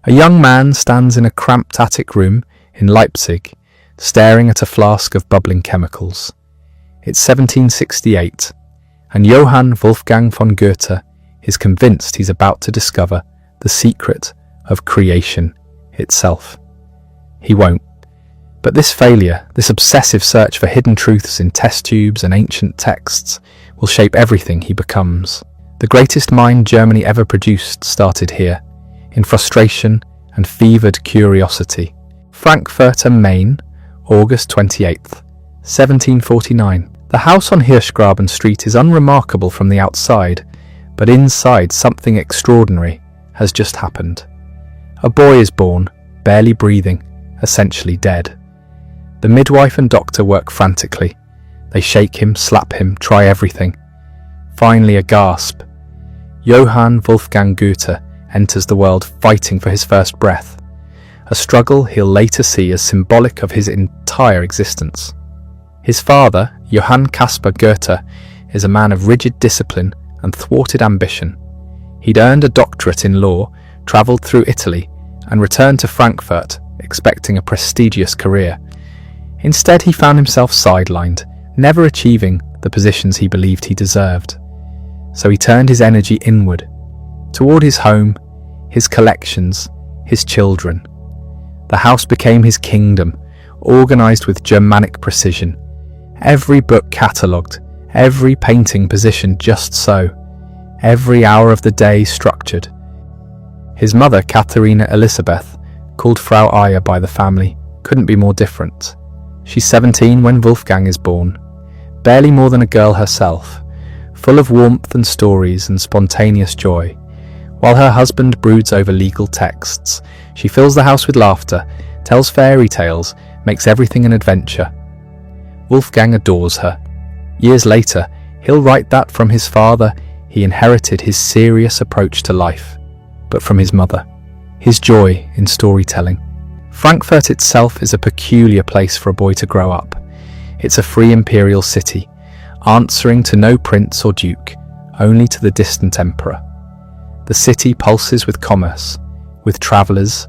A young man stands in a cramped attic room in Leipzig, staring at a flask of bubbling chemicals. It's 1768, and Johann Wolfgang von Goethe is convinced he's about to discover the secret of creation itself. He won't. But this failure, this obsessive search for hidden truths in test tubes and ancient texts, will shape everything he becomes. The greatest mind Germany ever produced started here, in frustration and fevered curiosity. Frankfurt am Main, August 28th, 1749. The house on Hirschgraben Street is unremarkable from the outside, but inside something extraordinary has just happened. A boy is born, barely breathing, essentially dead. The midwife and doctor work frantically. They shake him, slap him, try everything. Finally a gasp. Johann Wolfgang Goethe enters the world fighting for his first breath, a struggle he'll later see as symbolic of his entire existence. His father, Johann Caspar Goethe, is a man of rigid discipline and thwarted ambition. He'd earned a doctorate in law, travelled through Italy, and returned to Frankfurt, expecting a prestigious career. Instead, he found himself sidelined, never achieving the positions he believed he deserved. So he turned his energy inward, toward his home, his collections, his children. The house became his kingdom, organised with Germanic precision. Every book catalogued, every painting positioned just so, every hour of the day structured. His mother, Katharina Elisabeth, called Frau Ayer by the family, couldn't be more different. She's 17 when Wolfgang is born, barely more than a girl herself, full of warmth and stories and spontaneous joy. While her husband broods over legal texts, she fills the house with laughter, tells fairy tales, makes everything an adventure. Wolfgang adores her. Years later, he'll write that from his father he inherited his serious approach to life, but from his mother, his joy in storytelling. Frankfurt itself is a peculiar place for a boy to grow up. It's a free imperial city, answering to no prince or duke, only to the distant emperor. The city pulses with commerce, with travellers,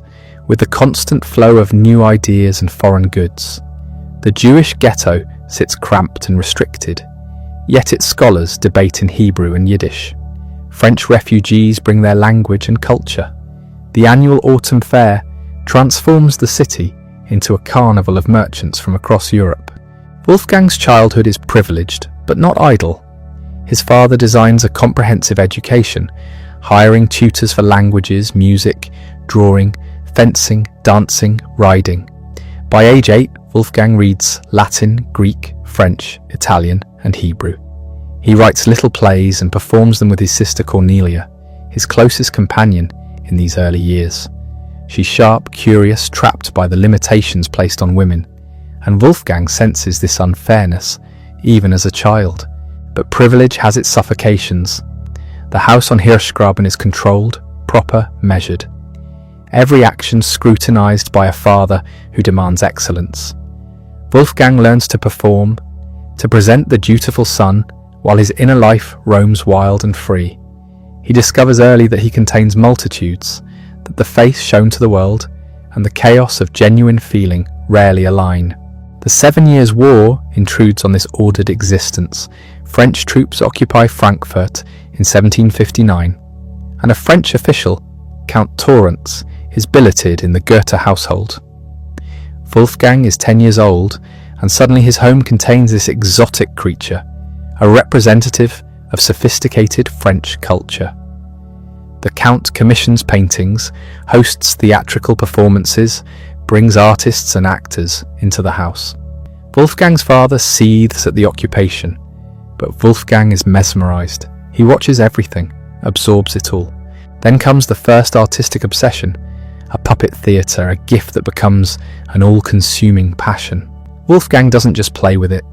with the constant flow of new ideas and foreign goods. The Jewish ghetto sits cramped and restricted, yet its scholars debate in Hebrew and Yiddish. French refugees bring their language and culture. The annual autumn fair transforms the city into a carnival of merchants from across Europe. Wolfgang's childhood is privileged, but not idle. His father designs a comprehensive education, hiring tutors for languages, music, drawing, fencing, dancing, riding. By age 8, Wolfgang reads Latin, Greek, French, Italian, and Hebrew. He writes little plays and performs them with his sister Cornelia, his closest companion in these early years. She's sharp, curious, trapped by the limitations placed on women, and Wolfgang senses this unfairness even as a child. But privilege has its suffocations. The house on Hirschgraben is controlled, proper, measured. Every action scrutinized by a father who demands excellence. Wolfgang learns to perform, to present the dutiful son, while his inner life roams wild and free. He discovers early that he contains multitudes, that the face shown to the world and the chaos of genuine feeling rarely align. The 7 Years' War intrudes on this ordered existence. French troops occupy Frankfurt in 1759, and a French official, Count Torrance, is billeted in the Goethe household. Wolfgang is 10 years old, and suddenly his home contains this exotic creature, a representative of sophisticated French culture. The Count commissions paintings, hosts theatrical performances, brings artists and actors into the house. Wolfgang's father seethes at the occupation, but Wolfgang is mesmerized. He watches everything, absorbs it all. Then comes the first artistic obsession, a puppet theatre, a gift that becomes an all-consuming passion. Wolfgang doesn't just play with it,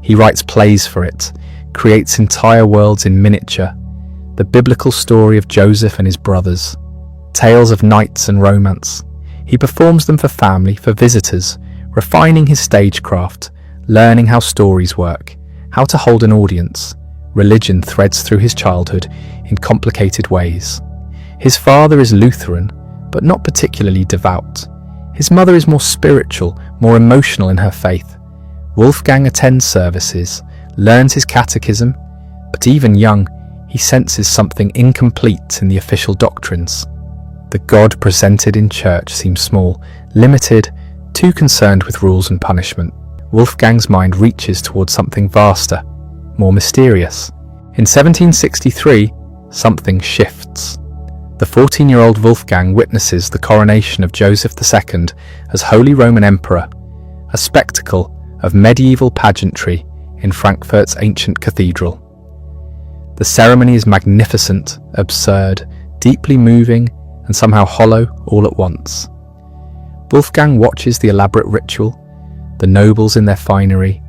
he writes plays for it, creates entire worlds in miniature. The biblical story of Joseph and his brothers, tales of knights and romance. He performs them for family, for visitors, refining his stagecraft, learning how stories work, how to hold an audience. Religion threads through his childhood in complicated ways. His father is Lutheran, but not particularly devout. His mother is more spiritual, more emotional in her faith. Wolfgang attends services, learns his catechism, but even young, he senses something incomplete in the official doctrines. The God presented in church seems small, limited, too concerned with rules and punishment. Wolfgang's mind reaches towards something vaster, more mysterious. In 1763, something shifts. The 14-year-old Wolfgang witnesses the coronation of Joseph II as Holy Roman Emperor, a spectacle of medieval pageantry in Frankfurt's ancient cathedral. The ceremony is magnificent, absurd, deeply moving, and somehow hollow all at once. Wolfgang watches the elaborate ritual, the nobles in their finery,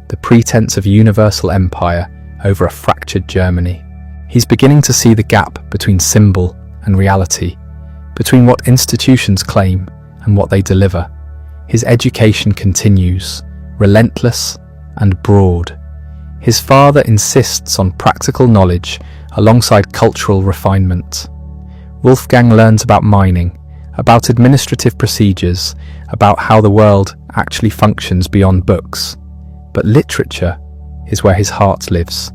the pretense of universal empire over a fractured Germany. He's beginning to see the gap between symbol and reality, between what institutions claim and what they deliver. His education continues, relentless and broad. His father insists on practical knowledge alongside cultural refinement. Wolfgang learns about mining, about administrative procedures, about how the world actually functions beyond books. But literature is where his heart lives.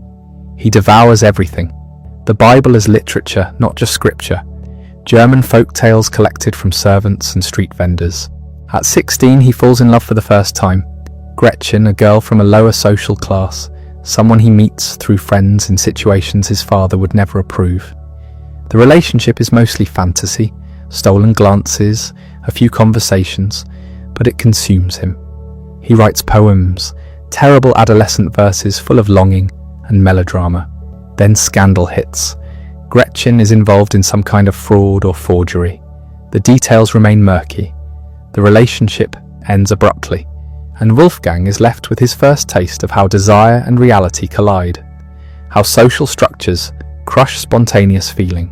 He devours everything. The Bible as literature, not just scripture. German folk tales collected from servants and street vendors. At 16, he falls in love for the first time. Gretchen, a girl from a lower social class, someone he meets through friends in situations his father would never approve. The relationship is mostly fantasy, stolen glances, a few conversations, but it consumes him. He writes poems, terrible adolescent verses full of longing and melodrama. Then scandal hits. Gretchen is involved in some kind of fraud or forgery. The details remain murky. The relationship ends abruptly, and Wolfgang is left with his first taste of how desire and reality collide, how social structures crush spontaneous feeling.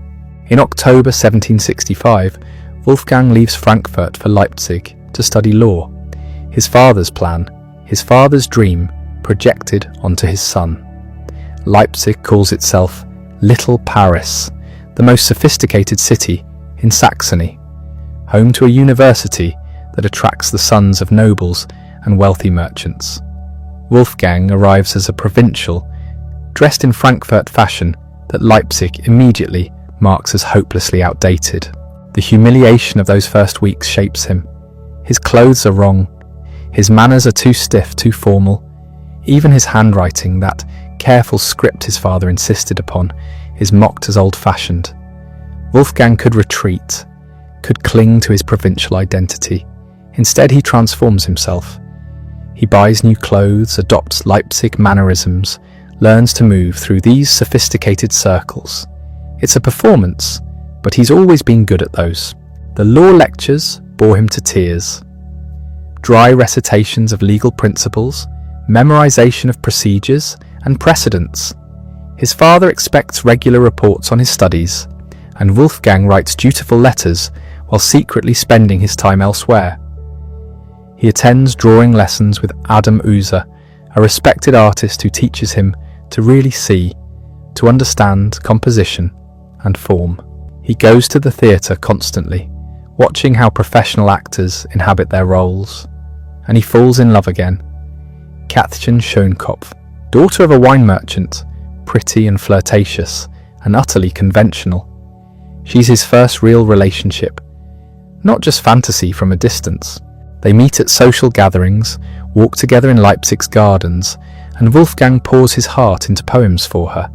In October 1765, Wolfgang leaves Frankfurt for Leipzig to study law. His father's plan, his father's dream, projected onto his son. Leipzig calls itself Little Paris, the most sophisticated city in Saxony, home to a university that attracts the sons of nobles and wealthy merchants. Wolfgang arrives as a provincial, dressed in Frankfurt fashion that Leipzig immediately marks as hopelessly outdated. The humiliation of those first weeks shapes him. His clothes are wrong. His manners are too stiff, too formal. Even his handwriting, that careful script his father insisted upon, is mocked as old-fashioned. Wolfgang could retreat, could cling to his provincial identity. Instead, he transforms himself. He buys new clothes, adopts Leipzig mannerisms, learns to move through these sophisticated circles. It's a performance, but he's always been good at those. The law lectures bore him to tears. Dry recitations of legal principles, memorization of procedures and precedents. His father expects regular reports on his studies, and Wolfgang writes dutiful letters while secretly spending his time elsewhere. He attends drawing lessons with Adam User, a respected artist who teaches him to really see, to understand composition and form. He goes to the theatre constantly, watching how professional actors inhabit their roles, and he falls in love again. Käthchen Schönkopf, daughter of a wine merchant, pretty and flirtatious, and utterly conventional. She's his first real relationship, not just fantasy from a distance. They meet at social gatherings, walk together in Leipzig's gardens, and Wolfgang pours his heart into poems for her.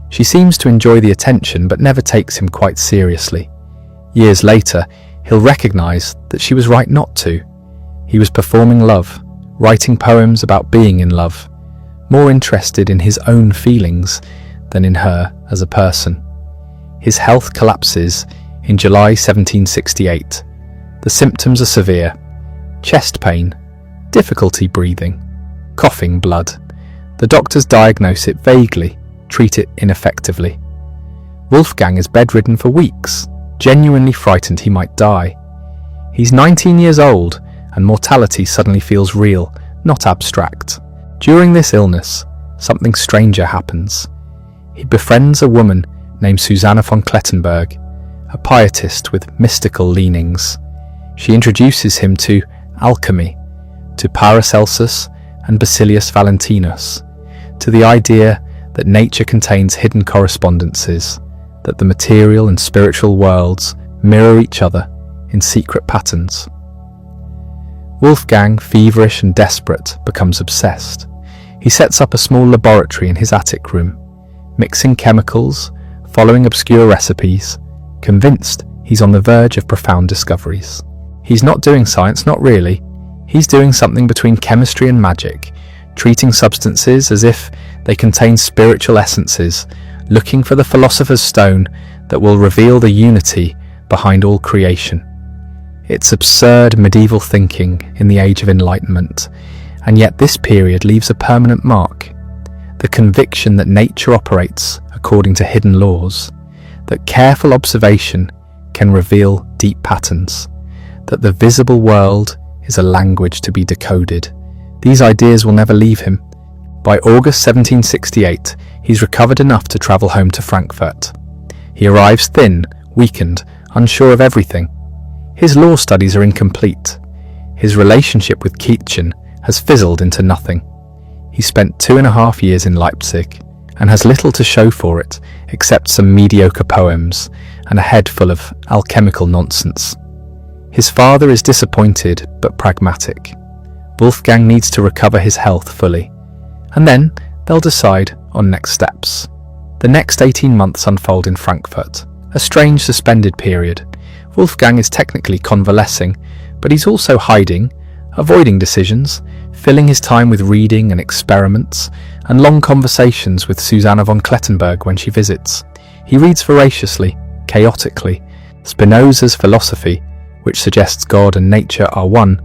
She seems to enjoy the attention but never takes him quite seriously. Years later, he'll recognize that she was right not to. He was performing love, writing poems about being in love, more interested in his own feelings than in her as a person. His health collapses in July 1768. The symptoms are severe: chest pain, difficulty breathing, coughing blood. The doctors diagnose it vaguely, treat it ineffectively. Wolfgang is bedridden for weeks, genuinely frightened he might die. He's 19 years old, and mortality suddenly feels real, not abstract. During this illness, something stranger happens. He befriends a woman named Susanna von Klettenberg, a pietist with mystical leanings. She introduces him to alchemy, to Paracelsus and Basilius Valentinus, to the idea that nature contains hidden correspondences, that the material and spiritual worlds mirror each other in secret patterns. Wolfgang, feverish and desperate, becomes obsessed. He sets up a small laboratory in his attic room, mixing chemicals, following obscure recipes, convinced he's on the verge of profound discoveries. He's not doing science, not really. He's doing something between chemistry and magic, treating substances as if they contain spiritual essences, looking for the philosopher's stone that will reveal the unity behind all creation. It's absurd medieval thinking in the Age of Enlightenment, and yet this period leaves a permanent mark. The conviction that nature operates according to hidden laws, that careful observation can reveal deep patterns, that the visible world is a language to be decoded. These ideas will never leave him. By August 1768, he's recovered enough to travel home to Frankfurt. He arrives thin, weakened, unsure of everything. His law studies are incomplete. His relationship with Kietchen has fizzled into nothing. He spent 2.5 years in Leipzig and has little to show for it except some mediocre poems and a head full of alchemical nonsense. His father is disappointed but pragmatic. Wolfgang needs to recover his health fully, and then they'll decide on next steps. The next 18 months unfold in Frankfurt, a strange suspended period. Wolfgang is technically convalescing, but he's also hiding, avoiding decisions, filling his time with reading and experiments, and long conversations with Susanna von Klettenberg when she visits. He reads voraciously, chaotically, Spinoza's philosophy, which suggests God and nature are one,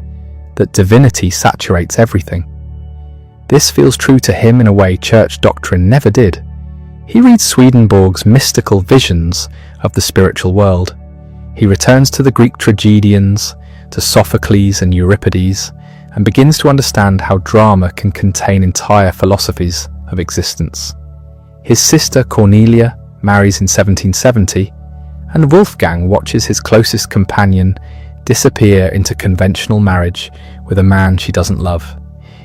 that divinity saturates everything. This feels true to him in a way church doctrine never did. He reads Swedenborg's mystical visions of the spiritual world. He returns to the Greek tragedians, to Sophocles and Euripides, and begins to understand how drama can contain entire philosophies of existence. His sister Cornelia marries in 1770, and Wolfgang watches his closest companion disappear into conventional marriage with a man she doesn't love.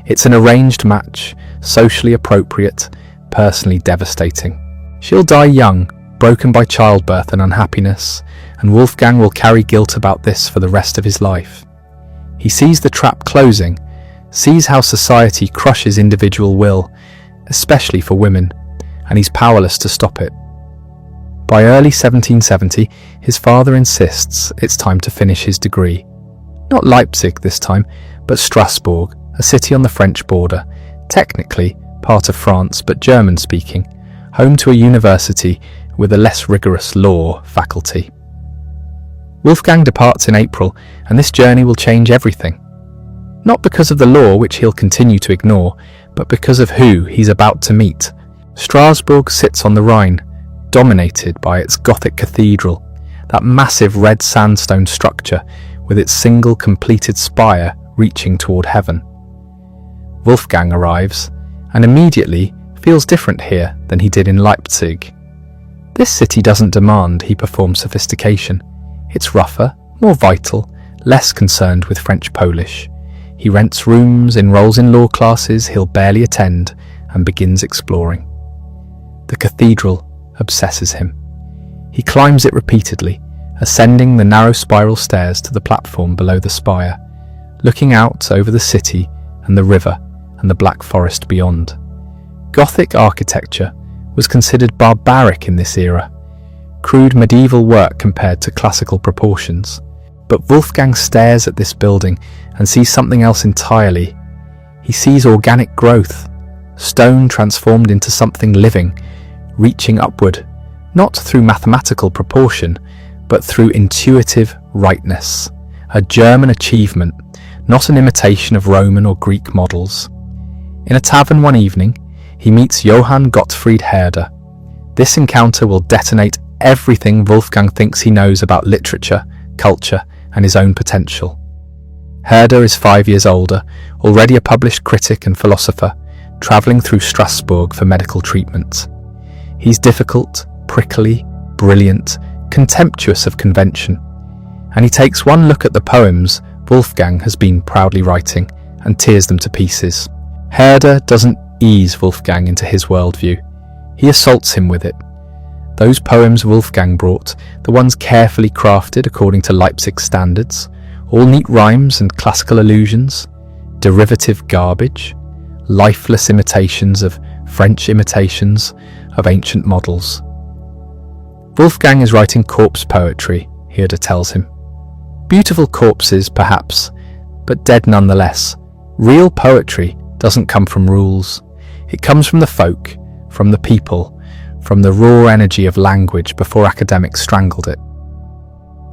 It's an arranged match, socially appropriate, personally devastating. She'll die young, broken by childbirth and unhappiness, and Wolfgang will carry guilt about this for the rest of his life. He sees the trap closing, sees how society crushes individual will, especially for women, and he's powerless to stop it. By early 1770, his father insists it's time to finish his degree. Not Leipzig this time, but Strasbourg, a city on the French border, technically part of France but German-speaking, home to a university with a less rigorous law faculty. Wolfgang departs in April, and this journey will change everything. Not because of the law, which he'll continue to ignore, but because of who he's about to meet. Strasbourg sits on the Rhine, dominated by its Gothic cathedral, that massive red sandstone structure with its single completed spire reaching toward heaven. Wolfgang arrives, and immediately feels different here than he did in Leipzig. This city doesn't demand he perform sophistication. It's rougher, more vital, less concerned with French-Polish. He rents rooms, enrolls in law classes he'll barely attend, and begins exploring. The cathedral obsesses him. He climbs it repeatedly, ascending the narrow spiral stairs to the platform below the spire, looking out over the city and the river and the Black Forest beyond. Gothic architecture was considered barbaric in this era, crude medieval work compared to classical proportions. But Wolfgang stares at this building and sees something else entirely. He sees organic growth, stone transformed into something living, reaching upward, not through mathematical proportion, but through intuitive rightness, a German achievement, not an imitation of Roman or Greek models. In a tavern one evening, he meets Johann Gottfried Herder. This encounter will detonate everything Wolfgang thinks he knows about literature, culture, and his own potential. Herder is 5 years older, already a published critic and philosopher, travelling through Strasbourg for medical treatment. He's difficult, prickly, brilliant, contemptuous of convention, and he takes one look at the poems Wolfgang has been proudly writing and tears them to pieces. Herder doesn't ease Wolfgang into his worldview, he assaults him with it. Those poems Wolfgang brought, the ones carefully crafted according to Leipzig standards, all neat rhymes and classical allusions, derivative garbage, lifeless imitations of French imitations of ancient models. Wolfgang is writing corpse poetry, Herder tells him. Beautiful corpses, perhaps, but dead nonetheless. Real poetry doesn't come from rules. It comes from the folk, from the people, from the raw energy of language before academics strangled it.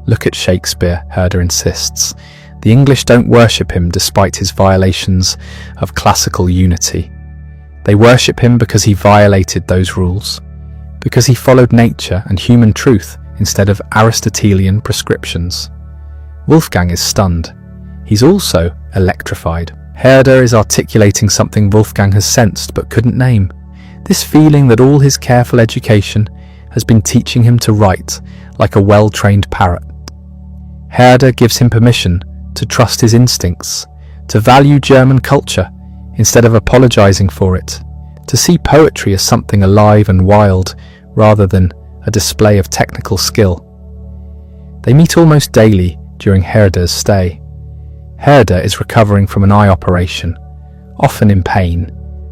Look at Shakespeare, Herder insists. The English don't worship him despite his violations of classical unity. They worship him because he violated those rules, because he followed nature and human truth instead of Aristotelian prescriptions. Wolfgang is stunned. He's also electrified. Herder is articulating something Wolfgang has sensed but couldn't name. This feeling that all his careful education has been teaching him to write like a well-trained parrot. Herder gives him permission to trust his instincts, to value German culture instead of apologizing for it, to see poetry as something alive and wild rather than a display of technical skill. They meet almost daily during Herder's stay. Herder is recovering from an eye operation, often in pain,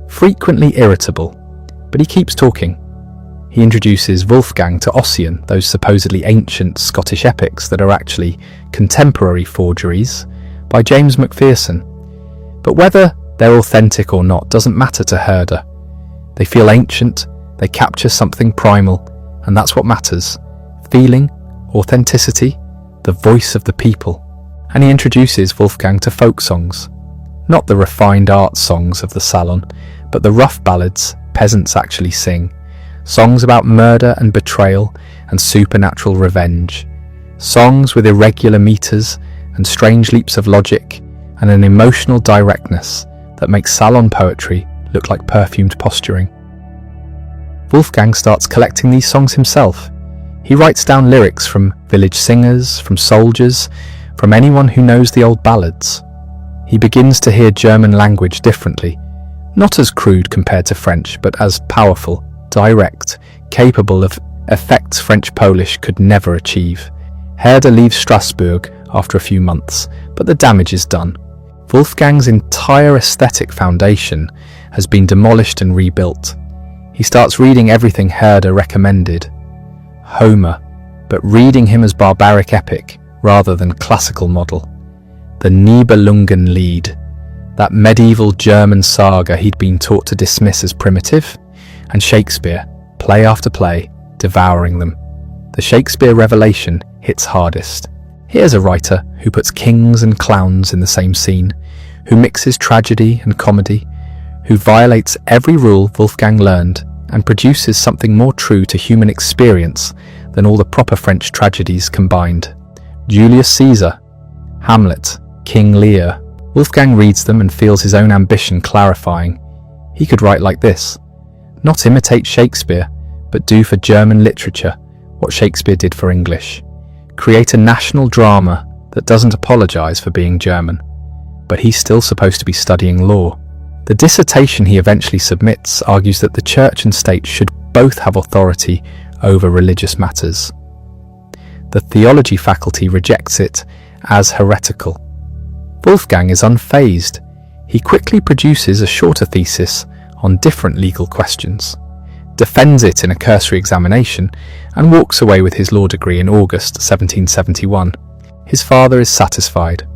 frequently irritable, but he keeps talking. He introduces Wolfgang to Ossian, those supposedly ancient Scottish epics that are actually contemporary forgeries by James Macpherson. But whether they're authentic or not doesn't matter to Herder. They feel ancient, they capture something primal, and that's what matters. Feeling, authenticity, the voice of the people. And he introduces Wolfgang to folk songs. Not the refined art songs of the salon, but the rough ballads peasants actually sing. Songs about murder and betrayal and supernatural revenge. Songs with irregular meters and strange leaps of logic and an emotional directness that makes salon poetry look like perfumed posturing. Wolfgang starts collecting these songs himself. He writes down lyrics from village singers, from soldiers, from anyone who knows the old ballads. He begins to hear German language differently, not as crude compared to French, but as powerful, direct, capable of effects French-Polish could never achieve. Herder leaves Strasbourg after a few months, but the damage is done. Wolfgang's entire aesthetic foundation has been demolished and rebuilt. He starts reading everything Herder recommended. Homer, but reading him as barbaric epic rather than classical model. The Nibelungenlied, that medieval German saga he'd been taught to dismiss as primitive, and Shakespeare, play after play, devouring them. The Shakespeare revelation hits hardest. Here's a writer who puts kings and clowns in the same scene, who mixes tragedy and comedy, who violates every rule Wolfgang learned and produces something more true to human experience than all the proper French tragedies combined. Julius Caesar, Hamlet, King Lear. Wolfgang reads them and feels his own ambition clarifying. He could write like this: not imitate Shakespeare, but do for German literature what Shakespeare did for English. Create a national drama that doesn't apologize for being German, but he's still supposed to be studying law. The dissertation he eventually submits argues that the church and state should both have authority over religious matters. The theology faculty rejects it as heretical. Wolfgang is unfazed. He quickly produces a shorter thesis on different legal questions, defends it in a cursory examination, and walks away with his law degree in August 1771. His father is satisfied.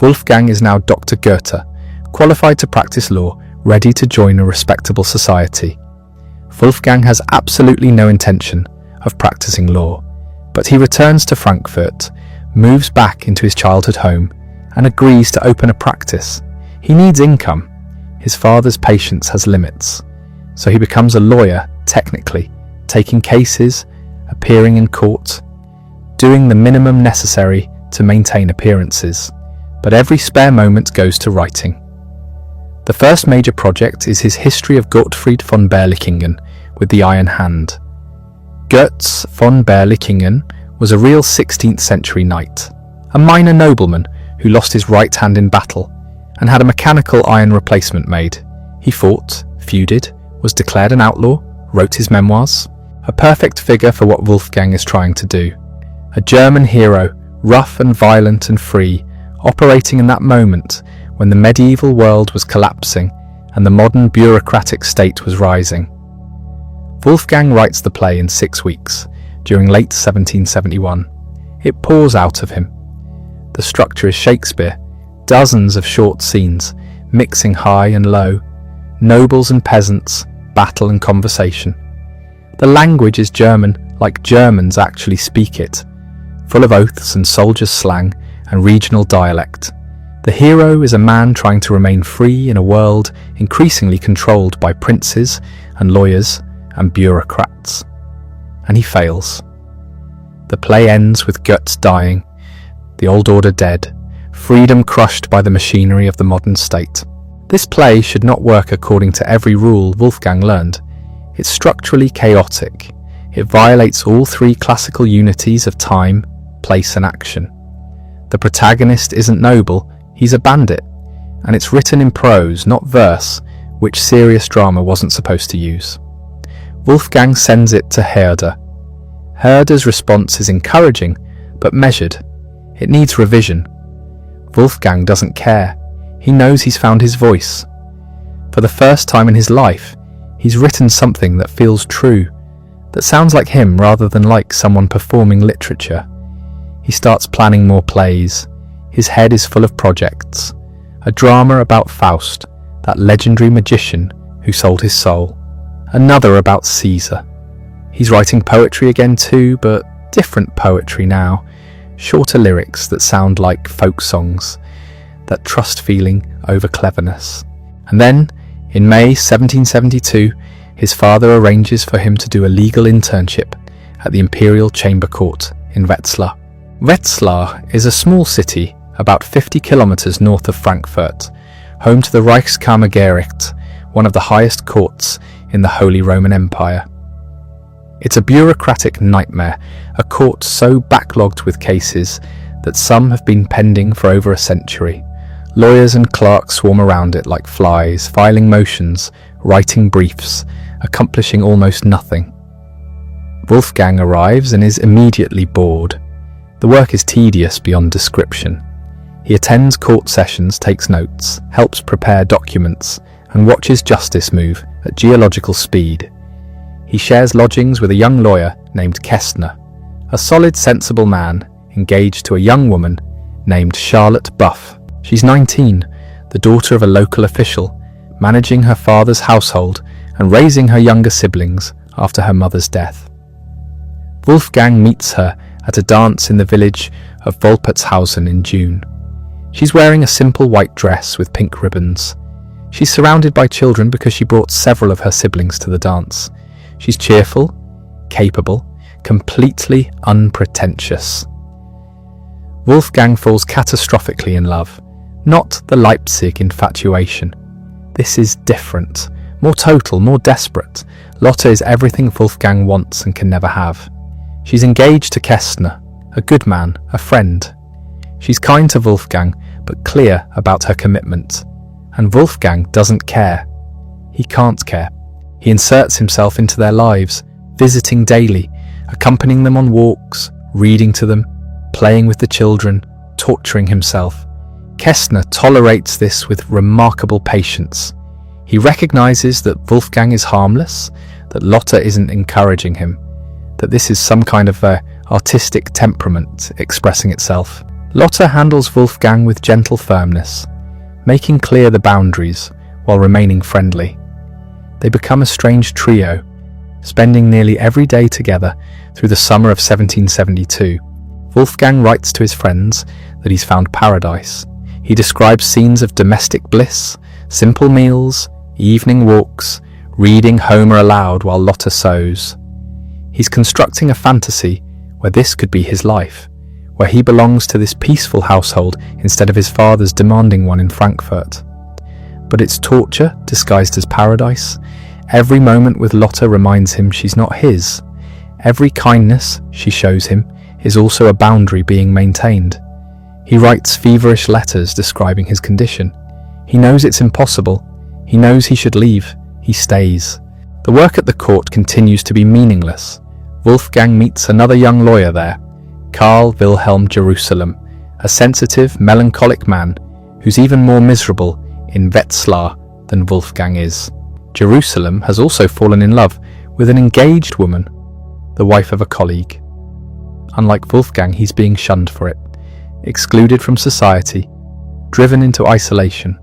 Wolfgang is now Dr. Goethe, qualified to practice law, ready to join a respectable society. Wolfgang has absolutely no intention of practicing law, but he returns to Frankfurt, moves back into his childhood home, and agrees to open a practice. He needs income. His father's patience has limits, so he becomes a lawyer technically, taking cases, appearing in court, doing the minimum necessary to maintain appearances, but every spare moment goes to writing. The first major project is his History of Gottfried von Berlichingen with the Iron Hand. Götz von Berlichingen was a real 16th century knight, a minor nobleman who lost his right hand in battle and had a mechanical iron replacement made. He fought, feuded, was declared an outlaw, wrote his memoirs. A perfect figure for what Wolfgang is trying to do. A German hero, rough and violent and free, operating in that moment when the medieval world was collapsing and the modern bureaucratic state was rising. Wolfgang writes the play in 6 weeks, during late 1771. It pours out of him. The structure is Shakespeare, dozens of short scenes, mixing high and low, nobles and peasants, battle and conversation. The language is German like Germans actually speak it, full of oaths and soldiers' slang and regional dialect. The hero is a man trying to remain free in a world increasingly controlled by princes and lawyers and bureaucrats. And he fails. The play ends with Goethe dying, the old order dead, freedom crushed by the machinery of the modern state. This play should not work according to every rule Wolfgang learned. It's structurally chaotic. It violates all 3 classical unities of time, place and action. The protagonist isn't noble, he's a bandit, and it's written in prose, not verse, which serious drama wasn't supposed to use. Wolfgang sends it to Herder. Herder's response is encouraging, but measured. It needs revision. Wolfgang doesn't care. He knows he's found his voice. For the first time in his life, he's written something that feels true, that sounds like him rather than like someone performing literature. He starts planning more plays. His head is full of projects. A drama about Faust, that legendary magician who sold his soul. Another about Caesar. He's writing poetry again too, but different poetry now. Shorter lyrics that sound like folk songs, that trust feeling over cleverness. And then, in May 1772, his father arranges for him to do a legal internship at the Imperial Chamber Court in Wetzlar. Wetzlar is a small city about 50 kilometers north of Frankfurt, home to the Reichskammergericht, one of the highest courts in the Holy Roman Empire. It's a bureaucratic nightmare, a court so backlogged with cases that some have been pending for over a century. Lawyers and clerks swarm around it like flies, filing motions, writing briefs, accomplishing almost nothing. Wolfgang arrives and is immediately bored. The work is tedious beyond description. He attends court sessions, takes notes, helps prepare documents, and watches justice move at geological speed. He shares lodgings with a young lawyer named Kästner, a solid, sensible man engaged to a young woman named Charlotte Buff. She's 19, the daughter of a local official, managing her father's household and raising her younger siblings after her mother's death. Wolfgang meets her at a dance in the village of Wolpertshausen in June. She's wearing a simple white dress with pink ribbons. She's surrounded by children because she brought several of her siblings to the dance. She's cheerful, capable, completely unpretentious. Wolfgang falls catastrophically in love. Not the Leipzig infatuation. This is different, more total, more desperate. Lotte is everything Wolfgang wants and can never have. She's engaged to Kästner, a good man, a friend. She's kind to Wolfgang, but clear about her commitment. And Wolfgang doesn't care. He can't care. He inserts himself into their lives, visiting daily, accompanying them on walks, reading to them, playing with the children, torturing himself. Kästner tolerates this with remarkable patience. He recognizes that Wolfgang is harmless, that Lotte isn't encouraging him, that this is some kind of artistic temperament expressing itself. Lotte handles Wolfgang with gentle firmness, making clear the boundaries while remaining friendly. They become a strange trio, spending nearly every day together through the summer of 1772. Wolfgang writes to his friends that he's found paradise. He describes scenes of domestic bliss, simple meals, evening walks, reading Homer aloud while Lotte sews. He's constructing a fantasy where this could be his life, where he belongs to this peaceful household instead of his father's demanding one in Frankfurt. But it's torture disguised as paradise. Every moment with Lotte reminds him she's not his. Every kindness she shows him is also a boundary being maintained. He writes feverish letters describing his condition. He knows it's impossible. He knows he should leave. He stays. The work at the court continues to be meaningless. Wolfgang meets another young lawyer there, Karl Wilhelm Jerusalem, a sensitive, melancholic man who's even more miserable in Wetzlar than Wolfgang is. Jerusalem has also fallen in love with an engaged woman, the wife of a colleague. Unlike Wolfgang, he's being shunned for it, excluded from society, driven into isolation.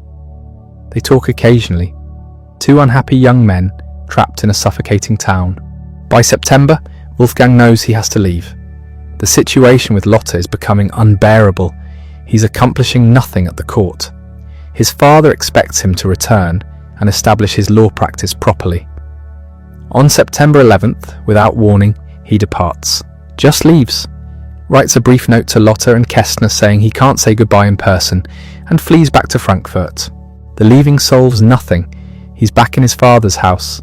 They talk occasionally, two unhappy young men trapped in a suffocating town. By September, Wolfgang knows he has to leave. The situation with Lotte is becoming unbearable. He's accomplishing nothing at the court. His father expects him to return and establish his law practice properly. On September 11th, without warning, he departs. Just leaves. Writes a brief note to Lotte and Kästner saying he can't say goodbye in person and flees back to Frankfurt. The leaving solves nothing. He's back in his father's house,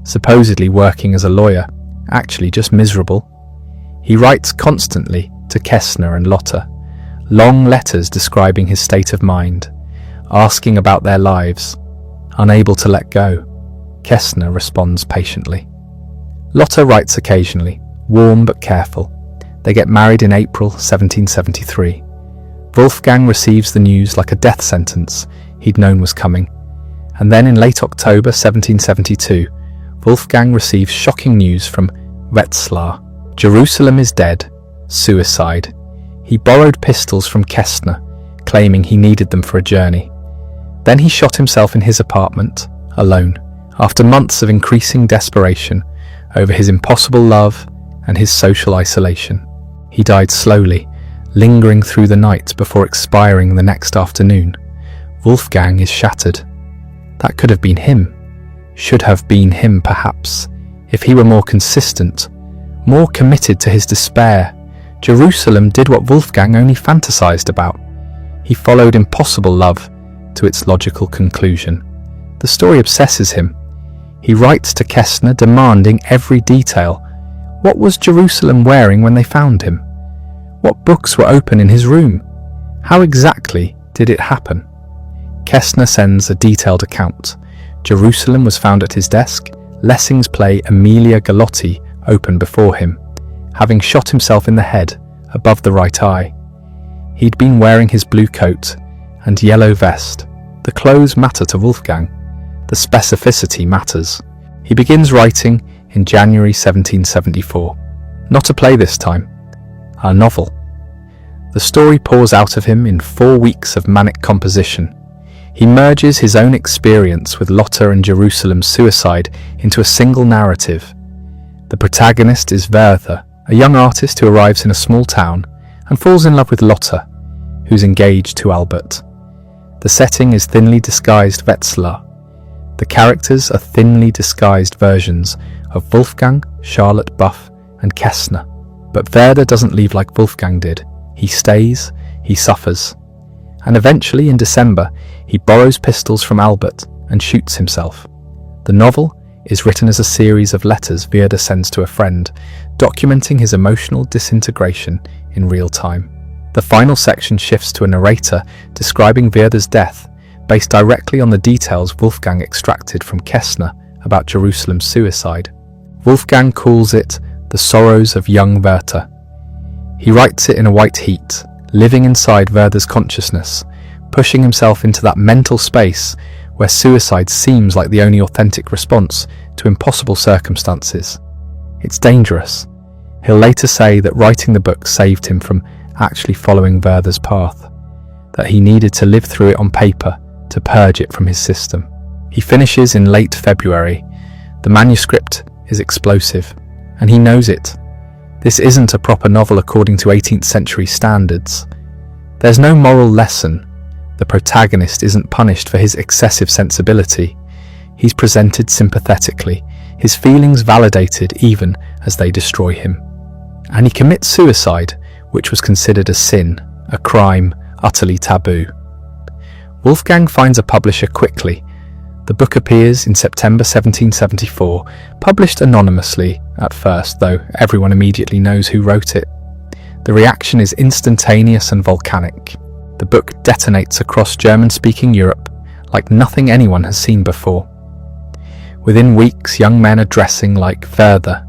supposedly working as a lawyer, actually just miserable. He writes constantly to Kästner and Lotte, long letters describing his state of mind, asking about their lives, unable to let go. Kästner responds patiently. Lotte writes occasionally, warm but careful. They get married in April 1773. Wolfgang receives the news like a death sentence he'd known was coming. And then in late October 1772, Wolfgang receives shocking news from Wetzlar. Jerusalem is dead. Suicide. He borrowed pistols from Kästner, claiming he needed them for a journey. Then he shot himself in his apartment, alone, after months of increasing desperation over his impossible love and his social isolation. He died slowly, lingering through the night before expiring the next afternoon. Wolfgang is shattered. That could have been him. Should have been him, perhaps, if he were more consistent, more committed to his despair. Jerusalem did what Wolfgang only fantasized about. He followed impossible love to its logical conclusion. The story obsesses him. He writes to Kästner demanding every detail. What was Jerusalem wearing when they found him? What books were open in his room? How exactly did it happen? Kästner sends a detailed account. Jerusalem was found at his desk, Lessing's play Emilia Galotti open before him, having shot himself in the head above the right eye. He'd been wearing his blue coat and yellow vest. The clothes matter to Wolfgang. The specificity matters. He begins writing in January 1774. Not a play this time, a novel. The story pours out of him in 4 weeks of manic composition. He merges his own experience with Lotte and Jerusalem's suicide into a single narrative. The protagonist is Werther, a young artist who arrives in a small town and falls in love with Lotte, who's engaged to Albert. The setting is thinly disguised Wetzlar. The characters are thinly disguised versions of Wolfgang, Charlotte Buff, and Kästner. But Werther doesn't leave like Wolfgang did. He stays, he suffers. And eventually, in December, he borrows pistols from Albert and shoots himself. The novel is written as a series of letters Werther sends to a friend, documenting his emotional disintegration in real time. The final section shifts to a narrator describing Werther's death, based directly on the details Wolfgang extracted from Kästner about Jerusalem's suicide. Wolfgang calls it The Sorrows of Young Werther. He writes it in a white heat, living inside Werther's consciousness, pushing himself into that mental space where suicide seems like the only authentic response to impossible circumstances. It's dangerous. He'll later say that writing the book saved him from actually following Werther's path, that he needed to live through it on paper to purge it from his system. He finishes in late February. The manuscript is explosive, and he knows it. This isn't a proper novel according to 18th century standards. There's no moral lesson. The protagonist isn't punished for his excessive sensibility. He's presented sympathetically, his feelings validated even as they destroy him. And he commits suicide, which was considered a sin, a crime, utterly taboo. Wolfgang finds a publisher quickly. The book appears in September 1774, published anonymously at first, though everyone immediately knows who wrote it. The reaction is instantaneous and volcanic. The book detonates across German-speaking Europe like nothing anyone has seen before. Within weeks, young men are dressing like Werther.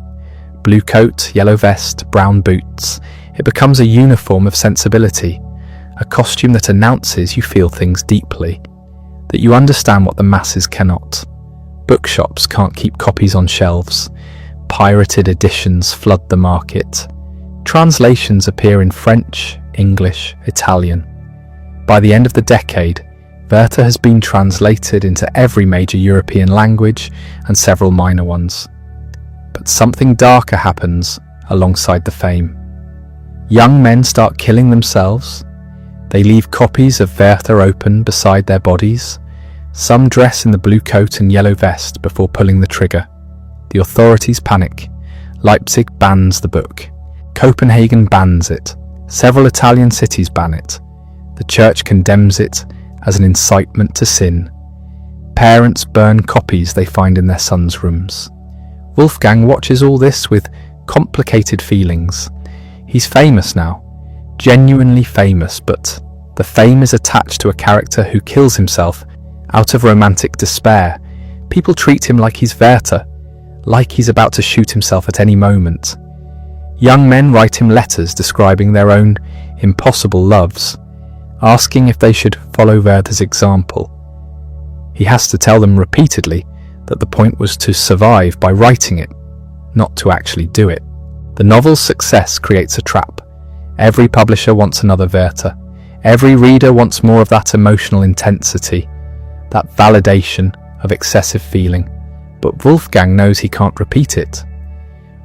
Blue coat, yellow vest, brown boots. It becomes a uniform of sensibility, a costume that announces you feel things deeply, that you understand what the masses cannot. Bookshops can't keep copies on shelves. Pirated editions flood the market. Translations appear in French, English, Italian. By the end of the decade, Werther has been translated into every major European language and several minor ones. But something darker happens alongside the fame. Young men start killing themselves. They leave copies of Werther open beside their bodies. Some dress in the blue coat and yellow vest before pulling the trigger. The authorities panic. Leipzig bans the book. Copenhagen bans it. Several Italian cities ban it. The church condemns it as an incitement to sin. Parents burn copies they find in their sons' rooms. Wolfgang watches all this with complicated feelings. He's famous now, genuinely famous, but the fame is attached to a character who kills himself out of romantic despair. People treat him like he's Werther, like he's about to shoot himself at any moment. Young men write him letters describing their own impossible loves, asking if they should follow Werther's example. He has to tell them repeatedly that the point was to survive by writing it, not to actually do it. The novel's success creates a trap. Every publisher wants another Werther. Every reader wants more of that emotional intensity, that validation of excessive feeling. But Wolfgang knows he can't repeat it.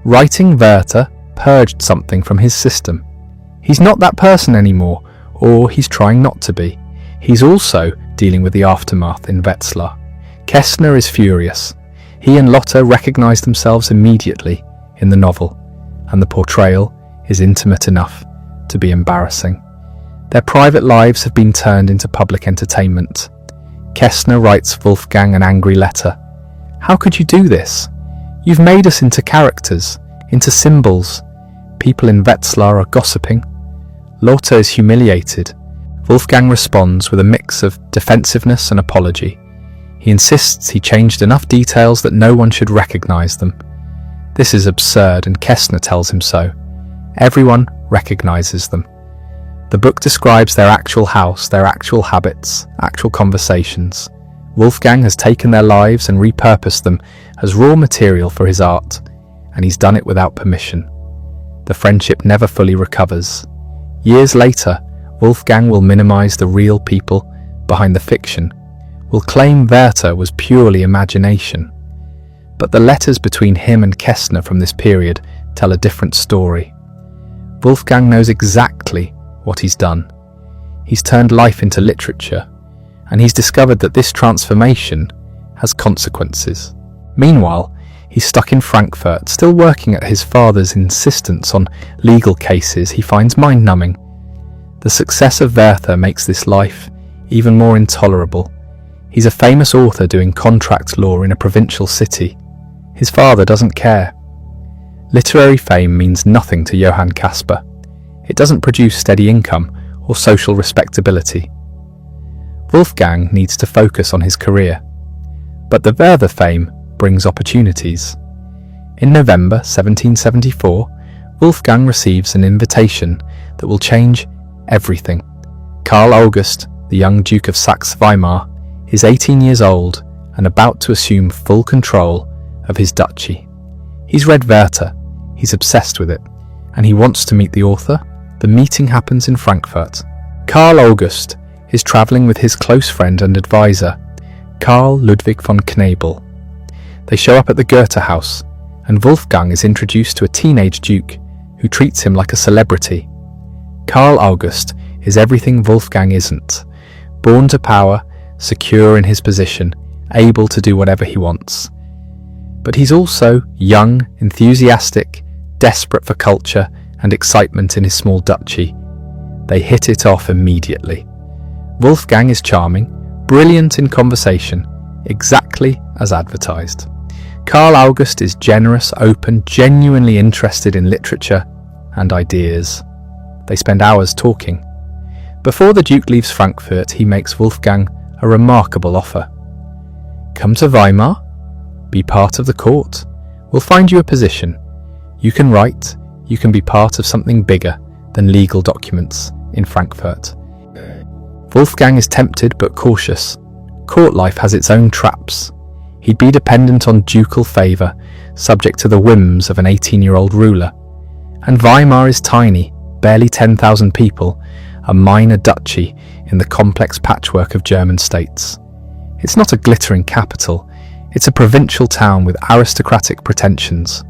Writing Werther purged something from his system. He's not that person anymore, or he's trying not to be. He's also dealing with the aftermath in Wetzlar. Kästner is furious. He and Lotte recognize themselves immediately in the novel, and the portrayal is intimate enough to be embarrassing. Their private lives have been turned into public entertainment. Kästner writes Wolfgang an angry letter. How could you do this? You've made us into characters, into symbols. People in Wetzlar are gossiping. Lotte is humiliated. Wolfgang responds with a mix of defensiveness and apology. He insists he changed enough details that no one should recognize them. This is absurd, and Kästner tells him so. Everyone recognizes them. The book describes their actual house, their actual habits, actual conversations. Wolfgang has taken their lives and repurposed them as raw material for his art, and he's done it without permission. The friendship never fully recovers. Years later, Wolfgang will minimize the real people behind the fiction, will claim Werther was purely imagination. But the letters between him and Kästner from this period tell a different story. Wolfgang knows exactly what he's done. He's turned life into literature, and he's discovered that this transformation has consequences. Meanwhile, he's stuck in Frankfurt, still working at his father's insistence on legal cases he finds mind-numbing. The success of Werther makes this life even more intolerable. He's a famous author doing contract law in a provincial city. His father doesn't care. Literary fame means nothing to Johann Caspar. It doesn't produce steady income or social respectability. Wolfgang needs to focus on his career. But the Werther fame brings opportunities. In November 1774, Wolfgang receives an invitation that will change everything. Karl August, the young Duke of Saxe-Weimar, is 18 years old and about to assume full control of his duchy. He's read Werther, he's obsessed with it, and he wants to meet the author. The meeting happens in Frankfurt. Karl August is travelling with his close friend and advisor, Karl Ludwig von Knebel. They show up at the Goethe house, and Wolfgang is introduced to a teenage duke who treats him like a celebrity. Karl August is everything Wolfgang isn't. Born to power, secure in his position, able to do whatever he wants. But he's also young, enthusiastic, desperate for culture and excitement in his small duchy. They hit it off immediately. Wolfgang is charming, brilliant in conversation, exactly as advertised. Karl August is generous, open, genuinely interested in literature and ideas. They spend hours talking. Before the Duke leaves Frankfurt, he makes Wolfgang a remarkable offer. Come to Weimar, be part of the court. We'll find you a position. You can write, you can be part of something bigger than legal documents in Frankfurt. Wolfgang is tempted but cautious. Court life has its own traps. He'd be dependent on ducal favour, subject to the whims of an 18-year-old ruler. And Weimar is tiny, barely 10,000 people, a minor duchy in the complex patchwork of German states. It's not a glittering capital, it's a provincial town with aristocratic pretensions.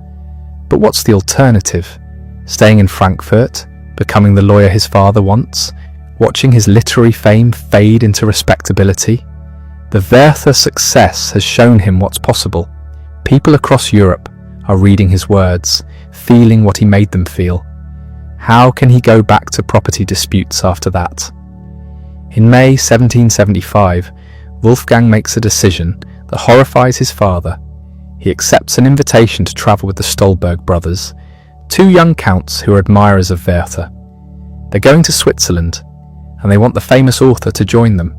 But what's the alternative? Staying in Frankfurt, becoming the lawyer his father wants, watching his literary fame fade into respectability? The Werther success has shown him what's possible. People across Europe are reading his words, feeling what he made them feel. How can he go back to property disputes after that? In May 1775, Wolfgang makes a decision that horrifies his father. He accepts an invitation to travel with the Stolberg brothers, two young counts who are admirers of Werther. They're going to Switzerland, and they want the famous author to join them.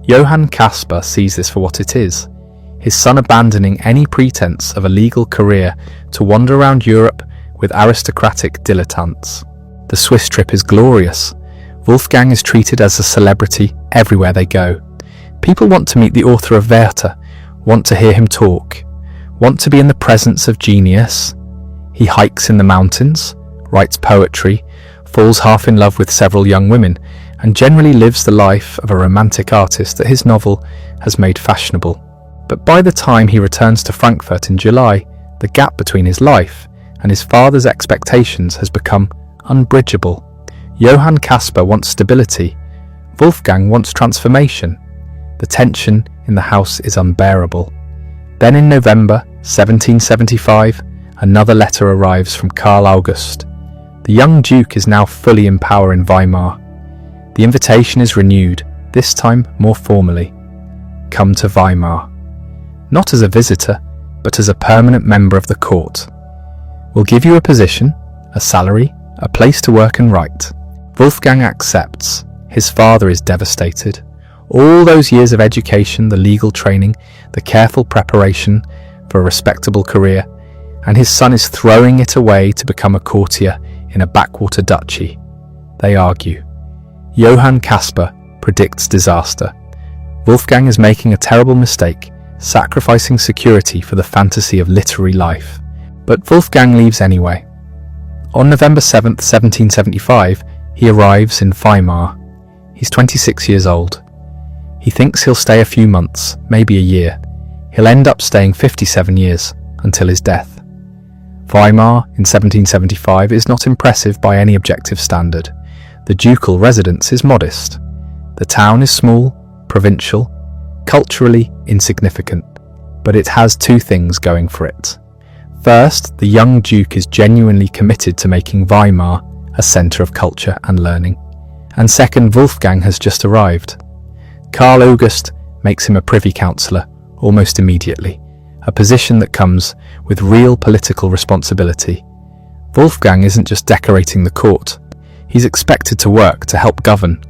Johann Caspar sees this for what it is, his son abandoning any pretense of a legal career to wander around Europe with aristocratic dilettantes. The Swiss trip is glorious. Wolfgang is treated as a celebrity everywhere they go. People want to meet the author of Werther, want to hear him talk, want to be in the presence of genius. He hikes in the mountains, writes poetry, falls half in love with several young women, and generally lives the life of a romantic artist that his novel has made fashionable. But by the time he returns to Frankfurt in July, the gap between his life and his father's expectations has become unbridgeable. Johann Caspar wants stability, Wolfgang wants transformation. The tension in the house is unbearable. Then in November 1775, another letter arrives from Karl August. The young Duke is now fully in power in Weimar. The invitation is renewed, this time more formally. Come to Weimar. Not as a visitor, but as a permanent member of the court. We'll give you a position, a salary, a place to work and write. Wolfgang accepts. His father is devastated. All those years of education, the legal training, the careful preparation for a respectable career, and his son is throwing it away to become a courtier in a backwater duchy. They argue. Johann Caspar predicts disaster. Wolfgang is making a terrible mistake, sacrificing security for the fantasy of literary life. But Wolfgang leaves anyway. On November 7th, 1775, he arrives in Weimar. He's 26 years old. He thinks he'll stay a few months, maybe a year. He'll end up staying 57 years, until his death. Weimar in 1775 is not impressive by any objective standard. The ducal residence is modest. The town is small, provincial, culturally insignificant, but it has two things going for it. First, the young Duke is genuinely committed to making Weimar a centre of culture and learning. And second, Wolfgang has just arrived. Karl August makes him a privy councillor almost immediately, a position that comes with real political responsibility. Wolfgang isn't just decorating the court, he's expected to work to help govern.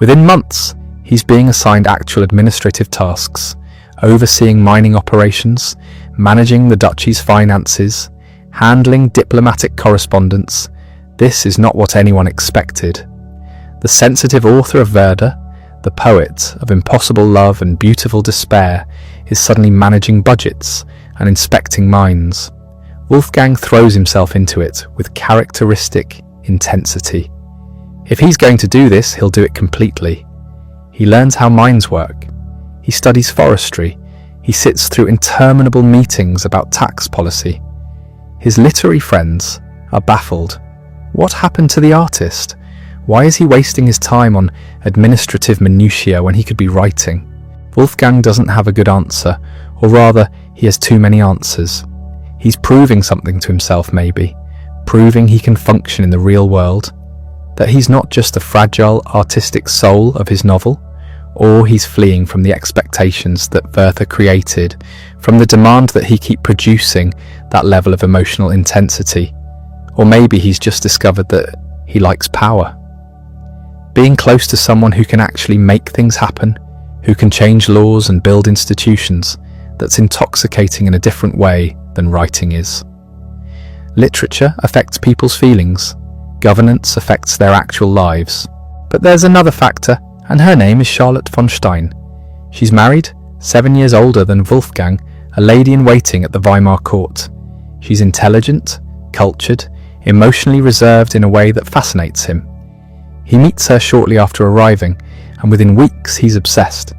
Within months, he's being assigned actual administrative tasks, overseeing mining operations, managing the duchy's finances, handling diplomatic correspondence. This is not what anyone expected. The sensitive author of Werther, the poet of impossible love and beautiful despair, is suddenly managing budgets and inspecting mines. Wolfgang throws himself into it with characteristic intensity. If he's going to do this, he'll do it completely. He learns how mines work. He studies forestry. He sits through interminable meetings about tax policy. His literary friends are baffled. What happened to the artist? Why is he wasting his time on administrative minutiae when he could be writing? Wolfgang doesn't have a good answer, or rather, he has too many answers. He's proving something to himself maybe, proving he can function in the real world, that he's not just the fragile artistic soul of his novel, or he's fleeing from the expectations that Werther created, from the demand that he keep producing that level of emotional intensity. Or maybe he's just discovered that he likes power. Being close to someone who can actually make things happen, who can change laws and build institutions, that's intoxicating in a different way than writing is. Literature affects people's feelings. Governance affects their actual lives. But there's another factor, and her name is Charlotte von Stein. She's married, 7 years older than Wolfgang, a lady-in-waiting at the Weimar court. She's intelligent, cultured, emotionally reserved in a way that fascinates him. He meets her shortly after arriving, and within weeks he's obsessed.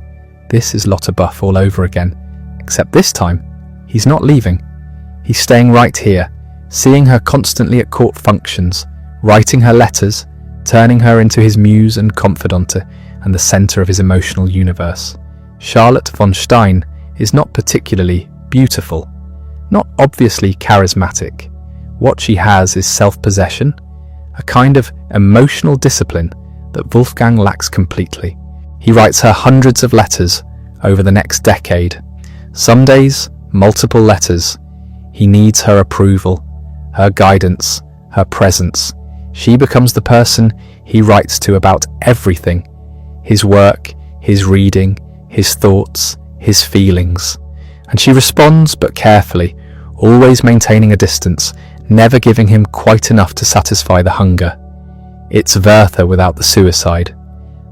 This is Lotta Buff all over again, except this time, he's not leaving. He's staying right here, seeing her constantly at court functions, writing her letters, turning her into his muse and confidante, and the centre of his emotional universe. Charlotte von Stein is not particularly beautiful, not obviously charismatic. What she has is self-possession, a kind of emotional discipline that Wolfgang lacks completely. He writes her hundreds of letters over the next decade. Some days, multiple letters. He needs her approval, her guidance, her presence. She becomes the person he writes to about everything. His work, his reading, his thoughts, his feelings. And she responds, but carefully, always maintaining a distance, never giving him quite enough to satisfy the hunger. It's Werther without the suicide.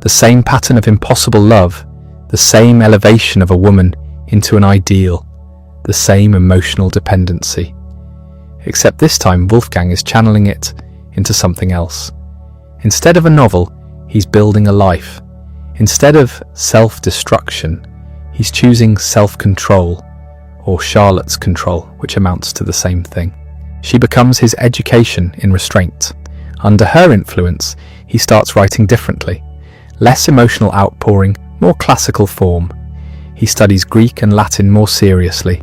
The same pattern of impossible love, the same elevation of a woman into an ideal, the same emotional dependency. Except this time Wolfgang is channeling it into something else. Instead of a novel, he's building a life. Instead of self-destruction, he's choosing self-control, or Charlotte's control, which amounts to the same thing. She becomes his education in restraint. Under her influence, he starts writing differently. Less emotional outpouring, more classical form. He studies Greek and Latin more seriously.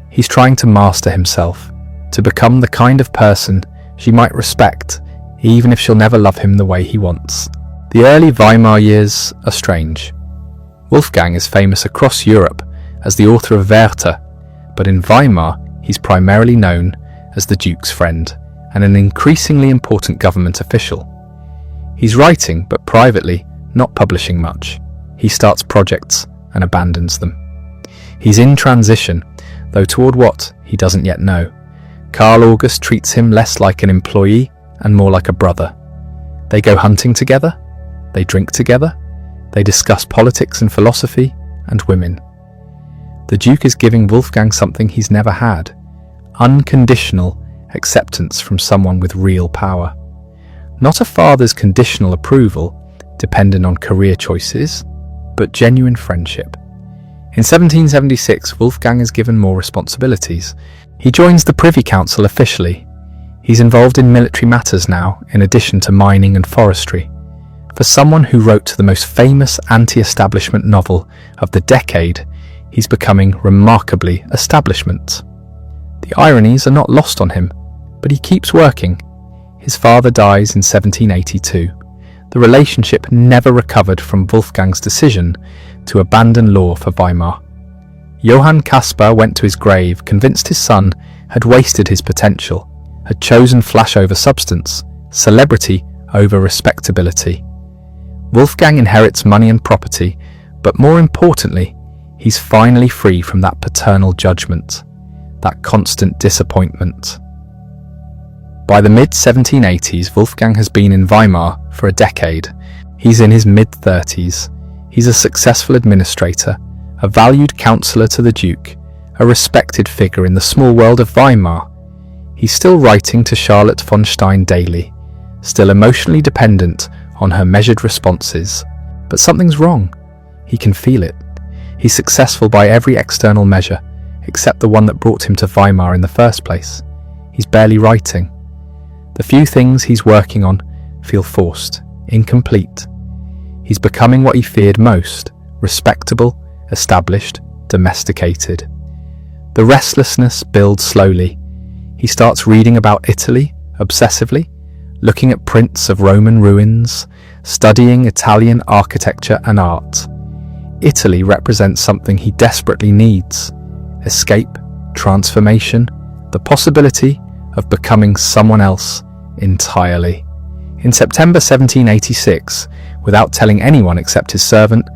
He's trying to master himself, to become the kind of person she might respect, even if she'll never love him the way he wants. The early Weimar years are strange. Wolfgang is famous across Europe as the author of Werther, but in Weimar he's primarily known as the Duke's friend and an increasingly important government official. He's writing, but privately, not publishing much. He starts projects and abandons them. He's in transition, though toward what, he doesn't yet know. Carl August treats him less like an employee and more like a brother. They go hunting together, they drink together, they discuss politics and philosophy and women. The Duke is giving Wolfgang something he's never had: unconditional acceptance from someone with real power. Not a father's conditional approval, dependent on career choices, but genuine friendship. In 1776, Wolfgang is given more responsibilities. He joins the Privy Council officially. He's involved in military matters now, in addition to mining and forestry. For someone who wrote the most famous anti-establishment novel of the decade, he's becoming remarkably establishment. The ironies are not lost on him, but he keeps working. His father dies in 1782. The relationship never recovered from Wolfgang's decision to abandon law for Weimar. Johann Caspar went to his grave convinced his son had wasted his potential, had chosen flash over substance, celebrity over respectability. Wolfgang inherits money and property, but more importantly, he's finally free from that paternal judgment, that constant disappointment. By the mid-1780s, Wolfgang has been in Weimar for a decade. He's in his mid-30s. He's a successful administrator, a valued counsellor to the Duke, a respected figure in the small world of Weimar. He's still writing to Charlotte von Stein daily, still emotionally dependent on her measured responses. But something's wrong. He can feel it. He's successful by every external measure, except the one that brought him to Weimar in the first place. He's barely writing. The few things he's working on feel forced, incomplete. He's becoming what he feared most: respectable, established, domesticated. The restlessness builds slowly. He starts reading about Italy, obsessively, looking at prints of Roman ruins, studying Italian architecture and art. Italy represents something he desperately needs: escape, transformation, the possibility of becoming someone else entirely. In September 1786, without telling anyone except his servant,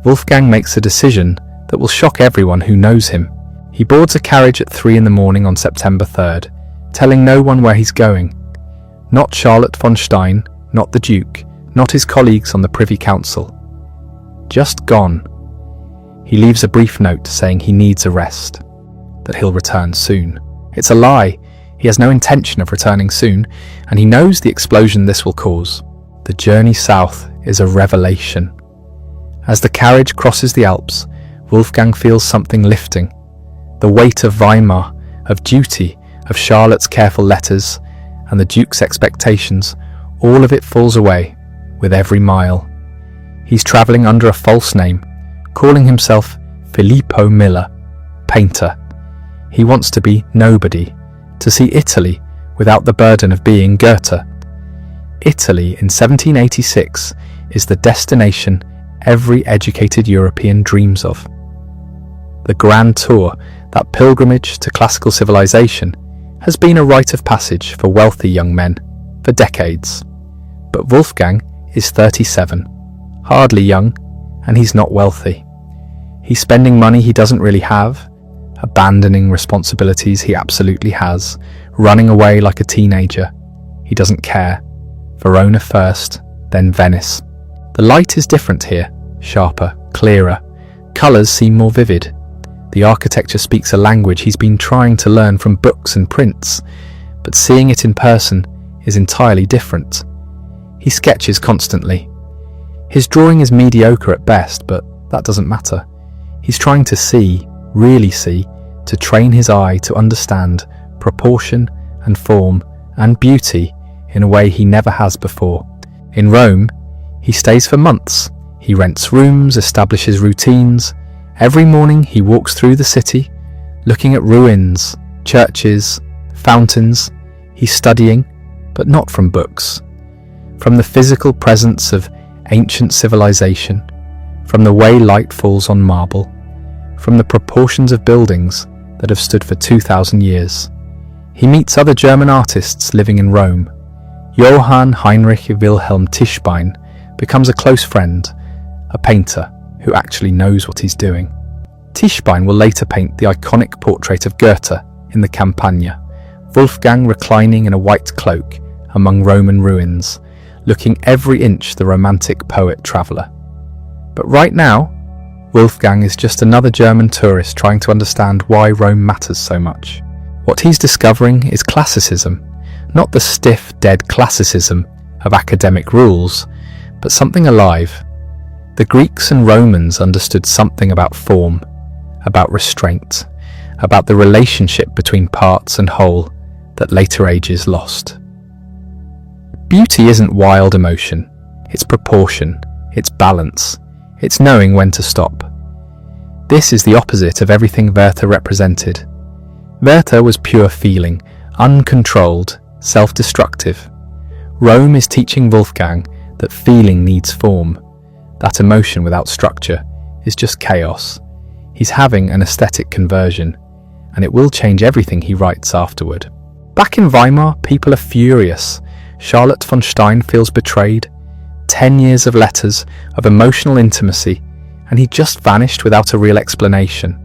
Wolfgang makes a decision that will shock everyone who knows him. He boards a carriage at 3 a.m. on September 3rd, telling no one where he's going. Not Charlotte von Stein, not the Duke, not his colleagues on the Privy Council. Just gone. He leaves a brief note saying he needs a rest, that he'll return soon. It's a lie. He has no intention of returning soon, and he knows the explosion this will cause. The journey south is a revelation. As the carriage crosses the Alps, Wolfgang feels something lifting. The weight of Weimar, of duty, of Charlotte's careful letters, and the Duke's expectations, all of it falls away with every mile. He's travelling under a false name, calling himself Filippo Miller, painter. He wants to be nobody, to see Italy without the burden of being Goethe. Italy in 1786 is the destination every educated European dreams of. The Grand Tour, that pilgrimage to classical civilization, has been a rite of passage for wealthy young men for decades. But Wolfgang is 37, hardly young, and he's not wealthy. He's spending money he doesn't really have, abandoning responsibilities he absolutely has, running away like a teenager. He doesn't care. Verona first, then Venice. The light is different here, sharper, clearer. Colours seem more vivid. The architecture speaks a language he's been trying to learn from books and prints, but seeing it in person is entirely different. He sketches constantly. His drawing is mediocre at best, but that doesn't matter. He's trying to see, really see, to train his eye to understand proportion and form and beauty in a way he never has before. In Rome, he stays for months. He rents rooms, establishes routines. Every morning he walks through the city, looking at ruins, churches, fountains. He's studying, but not from books. From the physical presence of ancient civilization, from the way light falls on marble, from the proportions of buildings that have stood for 2,000 years. He meets other German artists living in Rome. Johann Heinrich Wilhelm Tischbein becomes a close friend, a painter who actually knows what he's doing. Tischbein will later paint the iconic portrait of Goethe in the Campagna, Wolfgang reclining in a white cloak among Roman ruins, looking every inch the romantic poet-traveller. But right now, Wolfgang is just another German tourist trying to understand why Rome matters so much. What he's discovering is classicism, not the stiff, dead classicism of academic rules, but something alive. The Greeks and Romans understood something about form, about restraint, about the relationship between parts and whole that later ages lost. Beauty isn't wild emotion, it's proportion, it's balance, it's knowing when to stop. This is the opposite of everything Werther represented. Werther was pure feeling, uncontrolled, self-destructive. Rome is teaching Wolfgang that feeling needs form, that emotion without structure is just chaos. He's having an aesthetic conversion, and it will change everything he writes afterward. Back in Weimar, people are furious. Charlotte von Stein feels betrayed. 10 years of letters, of emotional intimacy, and he just vanished without a real explanation.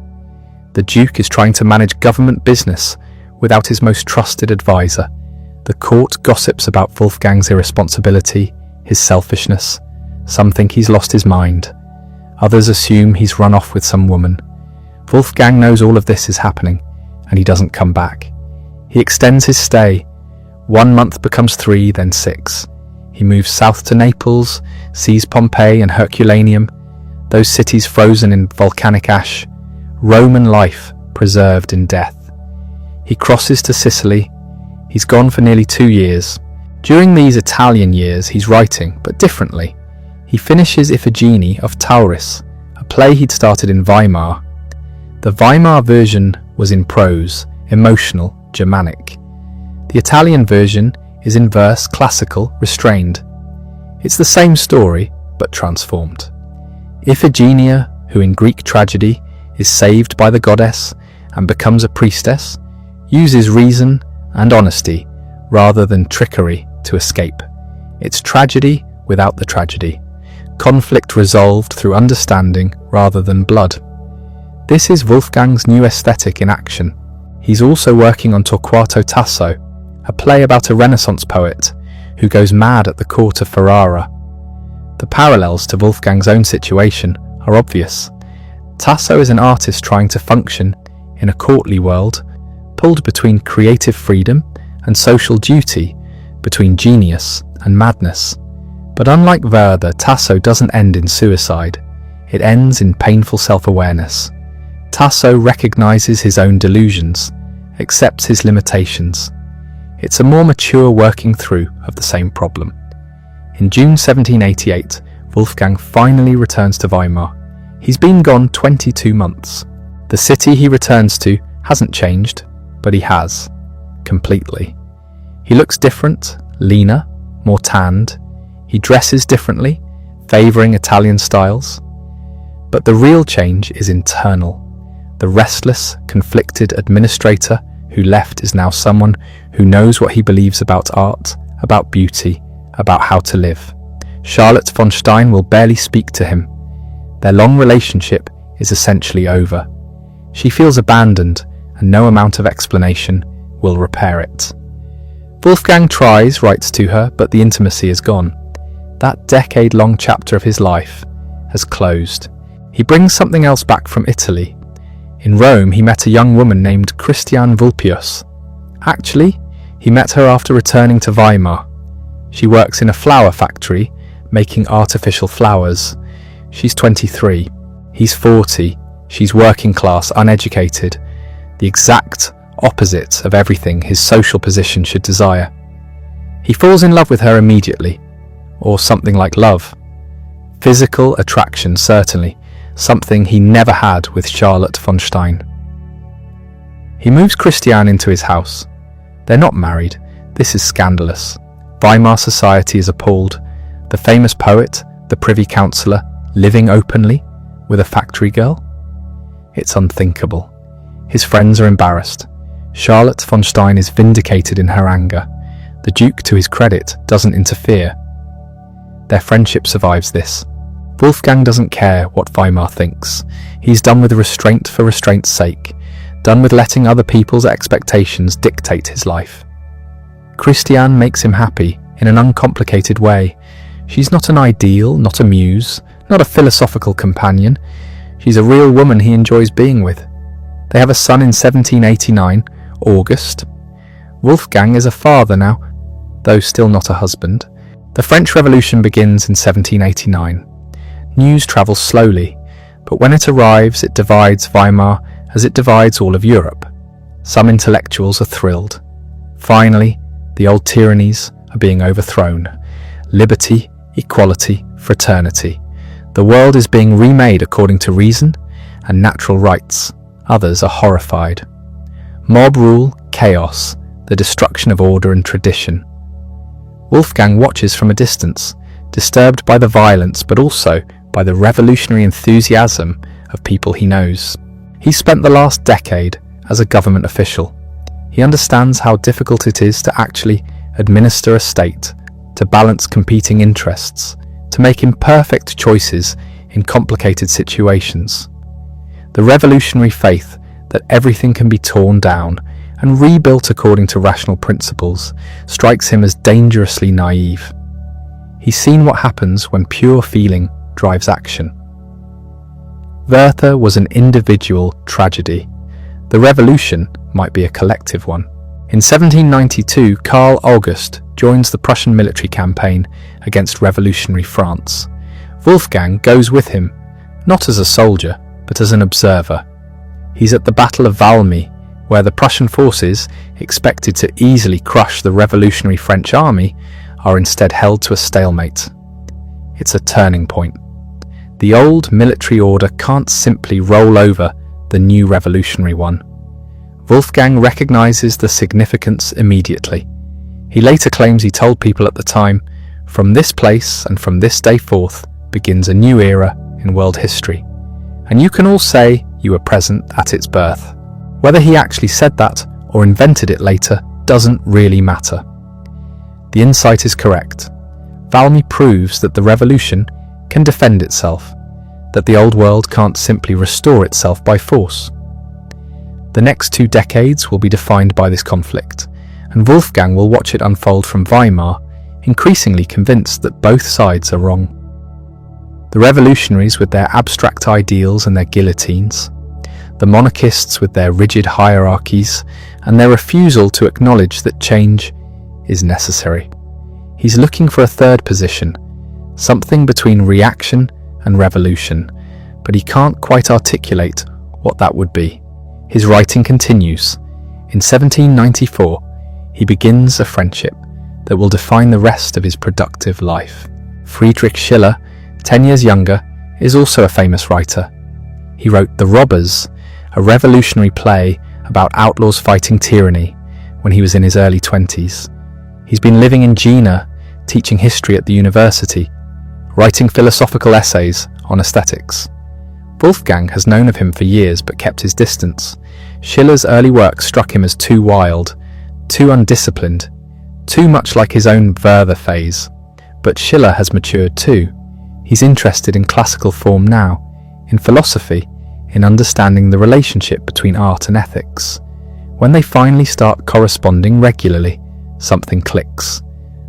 The Duke is trying to manage government business without his most trusted advisor. The court gossips about Wolfgang's irresponsibility, his selfishness. Some think he's lost his mind. Others assume he's run off with some woman. Wolfgang knows all of this is happening, and he doesn't come back. He extends his stay. 1 month becomes 3, then 6. He moves south to Naples, sees Pompeii and Herculaneum, those cities frozen in volcanic ash, Roman life preserved in death. He crosses to Sicily. He's gone for nearly 2 years. During these Italian years, he's writing, but differently. He finishes Iphigenie of Tauris, a play he'd started in Weimar. The Weimar version was in prose, emotional, Germanic. The Italian version is in verse, classical, restrained. It's the same story, but transformed. Iphigenia, who in Greek tragedy is saved by the goddess and becomes a priestess, uses reason and honesty rather than trickery to escape. It's tragedy without the tragedy, conflict resolved through understanding rather than blood. This is Wolfgang's new aesthetic in action. He's also working on Torquato Tasso, a play about a Renaissance poet who goes mad at the court of Ferrara. The parallels to Wolfgang's own situation are obvious. Tasso is an artist trying to function in a courtly world, pulled between creative freedom and social duty, between genius and madness. But unlike Werther, Tasso doesn't end in suicide. It ends in painful self-awareness. Tasso recognizes his own delusions, accepts his limitations. It's a more mature working through of the same problem. In June 1788, Wolfgang finally returns to Weimar. He's been gone 22 months. The city he returns to hasn't changed, but he has. Completely. He looks different, leaner, more tanned. He dresses differently, favouring Italian styles. But the real change is internal. The restless, conflicted administrator who left is now someone who knows what he believes about art, about beauty, about how to live. Charlotte von Stein will barely speak to him. Their long relationship is essentially over. She feels abandoned, and no amount of explanation will repair it. Wolfgang tries, writes to her, but the intimacy is gone. That decade-long chapter of his life has closed. He brings something else back from Italy. In Rome, he met a young woman named Christiane Vulpius. Actually, he met her after returning to Weimar. She works in a flower factory, making artificial flowers. She's 23. He's 40. She's working class, uneducated. The exact opposite of everything his social position should desire. He falls in love with her immediately. Or something like love. Physical attraction, certainly. Something he never had with Charlotte von Stein. He moves Christiane into his house. They're not married. This is scandalous. Weimar society is appalled. The famous poet, the privy councillor, living openly with a factory girl? It's unthinkable. His friends are embarrassed. Charlotte von Stein is vindicated in her anger. The Duke, to his credit, doesn't interfere. Their friendship survives this. Wolfgang doesn't care what Weimar thinks. He's done with restraint for restraint's sake, done with letting other people's expectations dictate his life. Christiane makes him happy in an uncomplicated way. She's not an ideal, not a muse, not a philosophical companion. She's a real woman he enjoys being with. They have a son in 1789, August. Wolfgang is a father now, though still not a husband. The French Revolution begins in 1789. News travels slowly, but when it arrives, it divides Weimar as it divides all of Europe. Some intellectuals are thrilled. Finally, the old tyrannies are being overthrown. Liberty, equality, fraternity. The world is being remade according to reason and natural rights. Others are horrified. Mob rule, chaos, the destruction of order and tradition. Wolfgang watches from a distance, disturbed by the violence but also by the revolutionary enthusiasm of people he knows. He's spent the last decade as a government official. He understands how difficult it is to actually administer a state, to balance competing interests, to make imperfect choices in complicated situations. The revolutionary faith that everything can be torn down and rebuilt according to rational principles strikes him as dangerously naive. He's seen what happens when pure feeling drives action. Werther was an individual tragedy. The revolution might be a collective one. In 1792, Karl August joins the Prussian military campaign against revolutionary France. Wolfgang goes with him, not as a soldier, but as an observer. He's at the Battle of Valmy, where the Prussian forces, expected to easily crush the revolutionary French army, are instead held to a stalemate. It's a turning point. The old military order can't simply roll over the new revolutionary one. Wolfgang recognizes the significance immediately. He later claims he told people at the time, "From this place and from this day forth begins a new era in world history. And you can all say you were present at its birth." Whether he actually said that or invented it later doesn't really matter. The insight is correct. Valmy proves that the revolution can defend itself, that the old world can't simply restore itself by force. The next 2 decades will be defined by this conflict, and Wolfgang will watch it unfold from Weimar, increasingly convinced that both sides are wrong. The revolutionaries with their abstract ideals and their guillotines, the monarchists with their rigid hierarchies and their refusal to acknowledge that change is necessary. He's looking for a third position, something between reaction and revolution, but he can't quite articulate what that would be. His writing continues. In 1794, he begins a friendship that will define the rest of his productive life. Friedrich Schiller, 10 years younger, is also a famous writer. He wrote The Robbers, a revolutionary play about outlaws fighting tyranny, when he was in his early 20s. He's been living in Jena, teaching history at the university, writing philosophical essays on aesthetics. Wolfgang has known of him for years but kept his distance. Schiller's early work struck him as too wild, too undisciplined, too much like his own Werther phase. But Schiller has matured too. He's interested in classical form now, in philosophy, in understanding the relationship between art and ethics. When they finally start corresponding regularly, something clicks.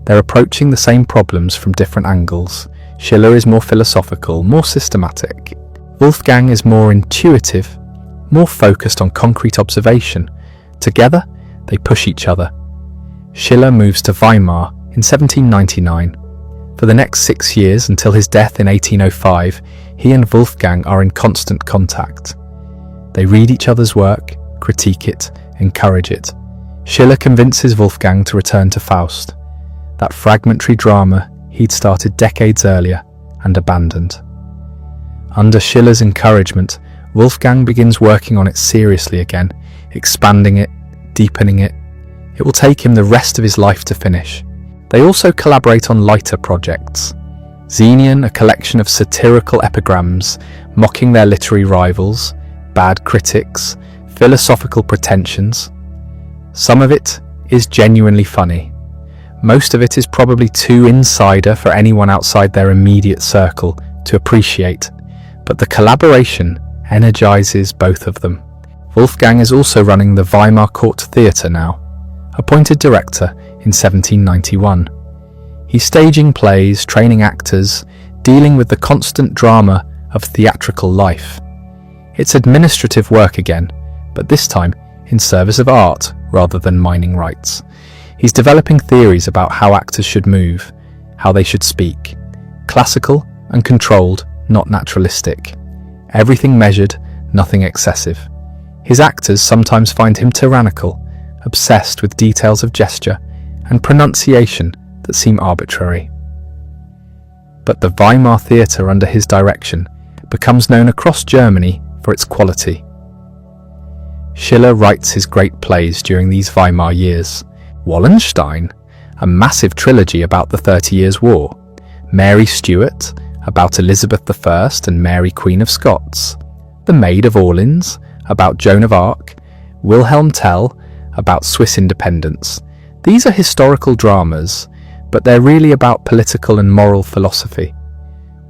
They're approaching the same problems from different angles. Schiller is more philosophical, more systematic. Wolfgang is more intuitive, more focused on concrete observation. Together, they push each other. Schiller moves to Weimar in 1799. For the next 6 years, until his death in 1805, he and Wolfgang are in constant contact. They read each other's work, critique it, encourage it. Schiller convinces Wolfgang to return to Faust, that fragmentary drama he'd started decades earlier and abandoned. Under Schiller's encouragement, Wolfgang begins working on it seriously again, expanding it, deepening it. It will take him the rest of his life to finish. They also collaborate on lighter projects. Xenion, a collection of satirical epigrams mocking their literary rivals, bad critics, philosophical pretensions. Some of it is genuinely funny. Most of it is probably too insider for anyone outside their immediate circle to appreciate, but the collaboration energizes both of them. Wolfgang is also running the Weimar Court Theatre now, appointed director in 1791. He's staging plays, training actors, dealing with the constant drama of theatrical life. It's administrative work again, but this time in service of art rather than mining rights. He's developing theories about how actors should move, how they should speak. Classical and controlled, not naturalistic. Everything measured, nothing excessive. His actors sometimes find him tyrannical, obsessed with details of gesture and pronunciation that seem arbitrary. But the Weimar theatre under his direction becomes known across Germany for its quality. Schiller writes his great plays during these Weimar years. Wallenstein, a massive trilogy about the 30 Years' War. Mary Stuart, about Elizabeth I and Mary Queen of Scots. The Maid of Orleans, about Joan of Arc. Wilhelm Tell, about Swiss independence. These are historical dramas, but they're really about political and moral philosophy.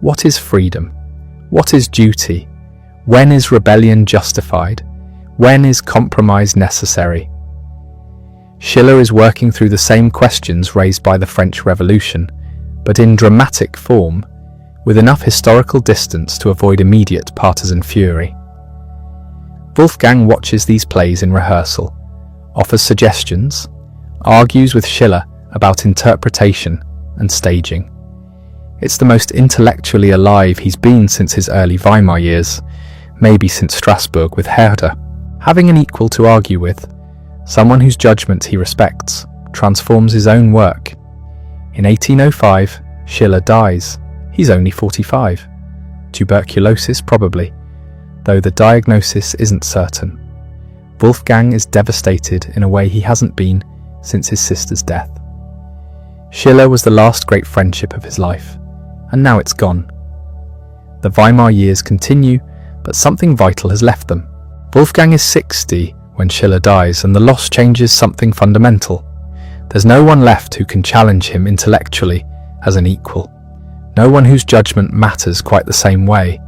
What is freedom? What is duty? When is rebellion justified? When is compromise necessary? Schiller is working through the same questions raised by the French Revolution, but in dramatic form, with enough historical distance to avoid immediate partisan fury. Wolfgang watches these plays in rehearsal, offers suggestions, argues with Schiller about interpretation and staging. It's the most intellectually alive he's been since his early Weimar years, maybe since Strasbourg with Herder. Having an equal to argue with, someone whose judgment he respects, transforms his own work. In 1805, Schiller dies. He's only 45. Tuberculosis, probably, though the diagnosis isn't certain. Wolfgang is devastated in a way he hasn't been since his sister's death. Schiller was the last great friendship of his life, and now it's gone. The Weimar years continue, but something vital has left them. Wolfgang is 60 when Schiller dies, and the loss changes something fundamental. There's no one left who can challenge him intellectually as an equal, no one whose judgment matters quite the same way.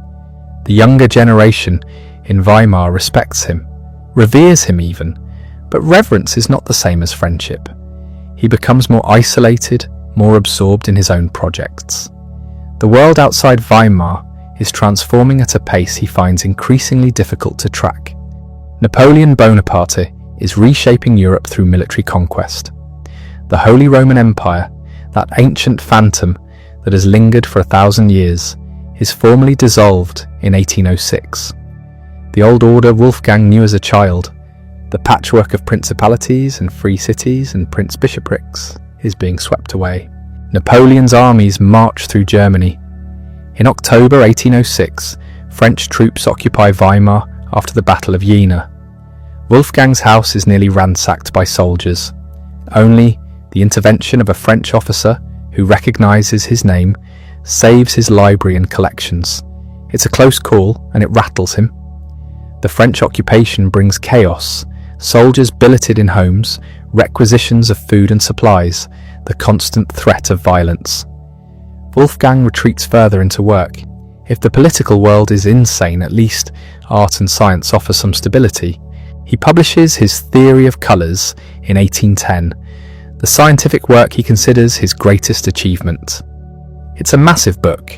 The younger generation in Weimar respects him, reveres him even, but reverence is not the same as friendship. He becomes more isolated, more absorbed in his own projects. The world outside Weimar is transforming at a pace he finds increasingly difficult to track. Napoleon Bonaparte is reshaping Europe through military conquest. The Holy Roman Empire, that ancient phantom that has lingered for 1,000 years, is formally dissolved in 1806. The old order Wolfgang knew as a child, the patchwork of principalities and free cities and prince-bishoprics, is being swept away. Napoleon's armies march through Germany. In October 1806, French troops occupy Weimar after the Battle of Jena. Wolfgang's house is nearly ransacked by soldiers. Only the intervention of a French officer who recognizes his name saves his library and collections. It's a close call, and it rattles him. The French occupation brings chaos, soldiers billeted in homes, requisitions of food and supplies, the constant threat of violence. Wolfgang retreats further into work. If the political world is insane, at least art and science offer some stability. He publishes his Theory of Colours in 1810, the scientific work he considers his greatest achievement. It's a massive book,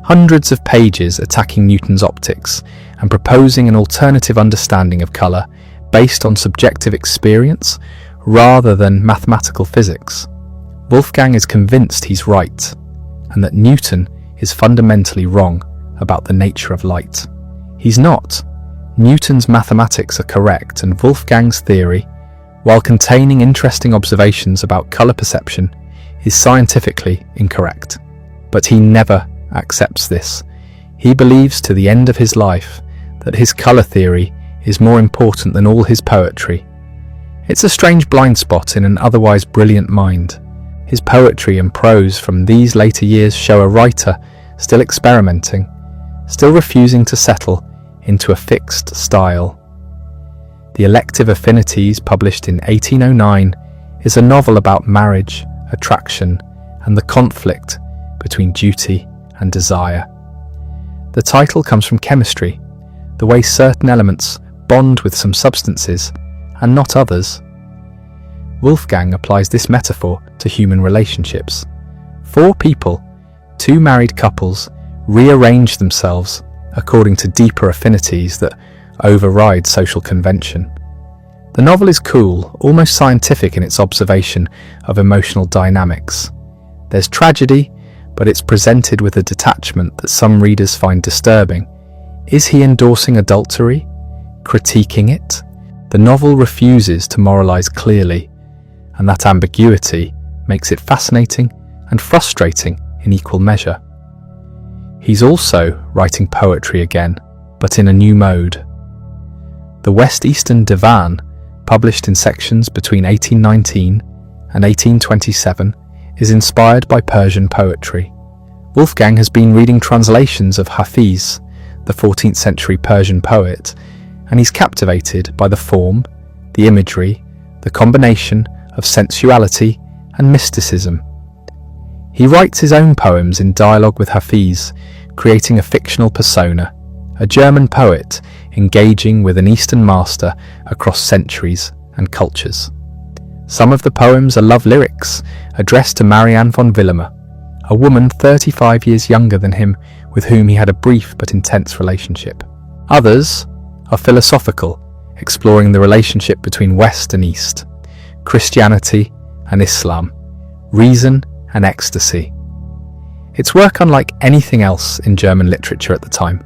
hundreds of pages attacking Newton's optics and proposing an alternative understanding of colour based on subjective experience rather than mathematical physics. Wolfgang is convinced he's right, and that Newton is fundamentally wrong about the nature of light. He's not. Newton's mathematics are correct, and Wolfgang's theory, while containing interesting observations about colour perception, is scientifically incorrect. But he never accepts this. He believes to the end of his life that his colour theory is more important than all his poetry. It's a strange blind spot in an otherwise brilliant mind. His poetry and prose from these later years show a writer still experimenting, still refusing to settle into a fixed style. The Elective Affinities, published in 1809, is a novel about marriage, attraction, and the conflict between duty and desire. The title comes from chemistry, the way certain elements bond with some substances and not others. Wolfgang applies this metaphor to human relationships. 4 people, 2 married couples, rearrange themselves according to deeper affinities that override social convention. The novel is cool, almost scientific in its observation of emotional dynamics. There's tragedy, but it's presented with a detachment that some readers find disturbing. Is he endorsing adultery? Critiquing it? The novel refuses to moralize clearly, and that ambiguity makes it fascinating and frustrating in equal measure. He's also writing poetry again, but in a new mode. The West Eastern Divan, published in sections between 1819 and 1827, is inspired by Persian poetry. Wolfgang has been reading translations of Hafiz, the 14th century Persian poet, and he's captivated by the form, the imagery, the combination of sensuality and mysticism. He writes his own poems in dialogue with Hafiz, creating a fictional persona, a German poet engaging with an Eastern master across centuries and cultures. Some of the poems are love lyrics addressed to Marianne von Willemer, a woman 35 years younger than him with whom he had a brief but intense relationship. Others are philosophical, exploring the relationship between West and East, Christianity and Islam, reason and ecstasy. It's work unlike anything else in German literature at the time,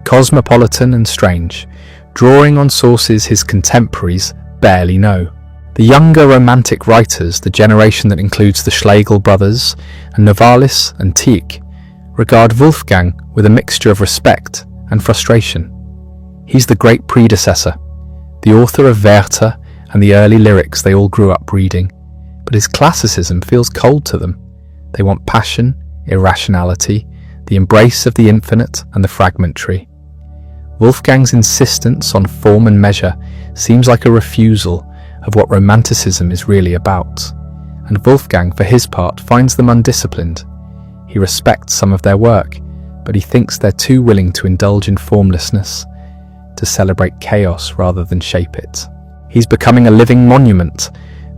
cosmopolitan and strange, drawing on sources his contemporaries barely know. The younger Romantic writers, the generation that includes the Schlegel brothers and Novalis and Tieck, regard Wolfgang with a mixture of respect and frustration. He's the great predecessor, the author of Werther and the early lyrics they all grew up reading, but his classicism feels cold to them. They want passion, irrationality, the embrace of the infinite and the fragmentary. Wolfgang's insistence on form and measure seems like a refusal of what Romanticism is really about, and Wolfgang, for his part, finds them undisciplined. He respects some of their work, but he thinks they're too willing to indulge in formlessness, to celebrate chaos rather than shape it. He's becoming a living monument.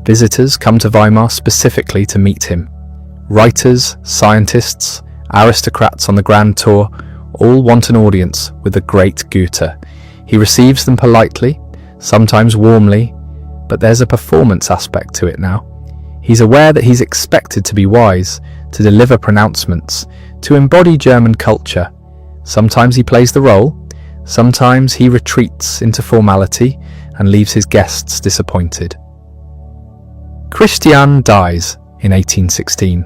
Visitors come to Weimar specifically to meet him. Writers, scientists, aristocrats on the grand tour all want an audience with the great Goethe. He receives them politely, sometimes warmly, but there's a performance aspect to it now. He's aware that he's expected to be wise, to deliver pronouncements, to embody German culture. Sometimes he plays the role, sometimes he retreats into formality and leaves his guests disappointed. Christiane dies in 1816.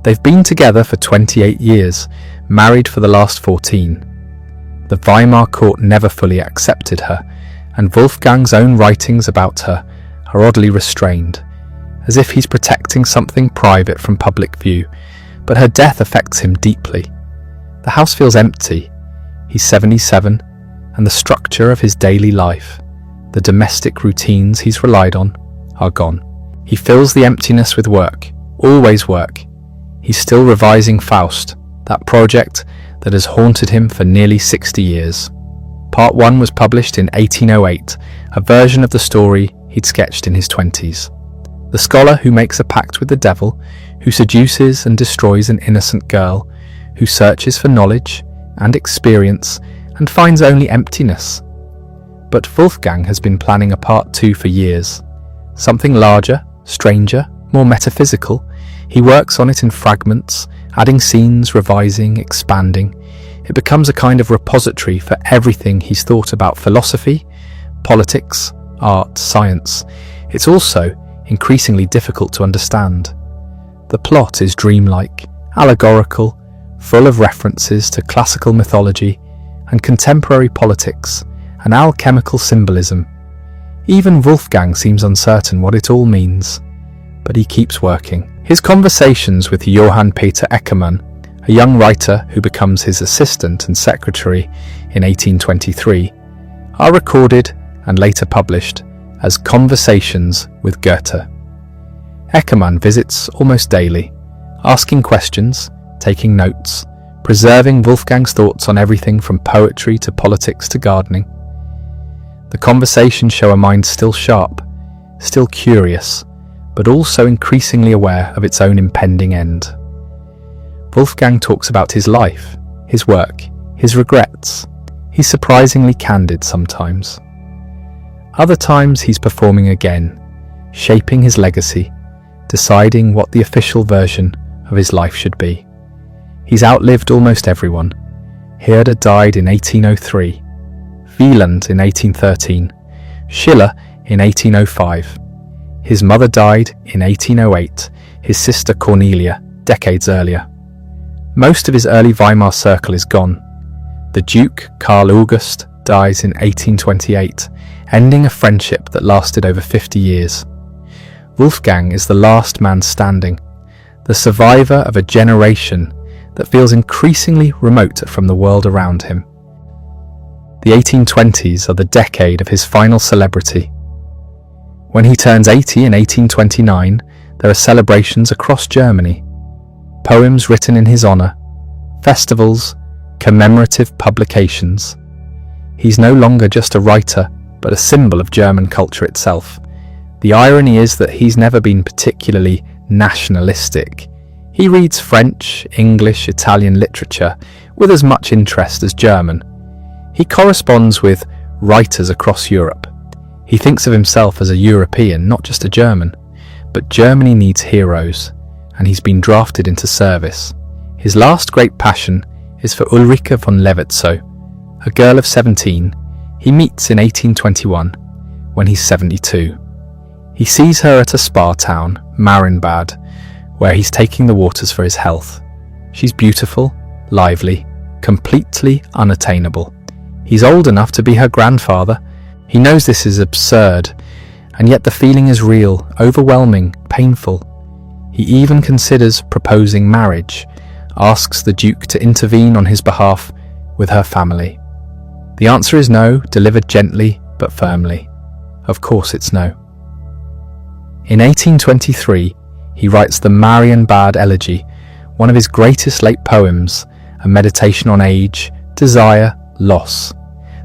They've been together for 28 years, married for the last 14. The Weimar court never fully accepted her, and Wolfgang's own writings about her are oddly restrained, as if he's protecting something private from public view, but her death affects him deeply. The house feels empty. He's 77, and the structure of his daily life, the domestic routines he's relied on, are gone. He fills the emptiness with work, always work. He's still revising Faust, that project that has haunted him for nearly 60 years. Part 1 was published in 1808, a version of the story he'd sketched in his 20s. The scholar who makes a pact with the devil, who seduces and destroys an innocent girl, who searches for knowledge and experience and finds only emptiness. But Wolfgang has been planning a part 2 for years. Something larger, stranger, more metaphysical. He works on it in fragments, adding scenes, revising, expanding. It becomes a kind of repository for everything he's thought about philosophy, politics, art, science. It's also increasingly difficult to understand. The plot is dreamlike, allegorical, full of references to classical mythology and contemporary politics and alchemical symbolism. Even Wolfgang seems uncertain what it all means, but he keeps working. His conversations with Johann Peter Eckermann, a young writer who becomes his assistant and secretary in 1823, are recorded and later published as Conversations with Goethe. Eckermann visits almost daily, asking questions, taking notes, preserving Wolfgang's thoughts on everything from poetry to politics to gardening. The conversations show a mind still sharp, still curious, but also increasingly aware of its own impending end. Wolfgang talks about his life, his work, his regrets. He's surprisingly candid sometimes. Other times he's performing again, shaping his legacy, deciding what the official version of his life should be. He's outlived almost everyone. Herder died in 1803, Wieland in 1813, Schiller in 1805. His mother died in 1808, his sister Cornelia decades earlier. Most of his early Weimar circle is gone. The Duke, Karl August, dies in 1828, ending a friendship that lasted over 50 years. Wolfgang is the last man standing, the survivor of a generation that feels increasingly remote from the world around him. The 1820s are the decade of his final celebrity. When he turns 80 in 1829, there are celebrations across Germany, poems written in his honor, festivals, commemorative publications. He's no longer just a writer, but a symbol of German culture itself. The irony is that he's never been particularly nationalistic. He reads French, English, Italian literature with as much interest as German. He corresponds with writers across Europe. He thinks of himself as a European, not just a German. But Germany needs heroes, and he's been drafted into service. His last great passion is for Ulrike von Levetzow, a girl of 17 he meets in 1821 when he's 72. He sees her at a spa town, Marienbad, where he's taking the waters for his health. She's beautiful, lively, completely unattainable. He's old enough to be her grandfather. He knows this is absurd, and yet the feeling is real, overwhelming, painful. He even considers proposing marriage, asks the Duke to intervene on his behalf with her family. The answer is no, delivered gently but firmly. Of course it's no. In 1823, he writes the Marienbad Elegy, one of his greatest late poems, a meditation on age, desire, loss.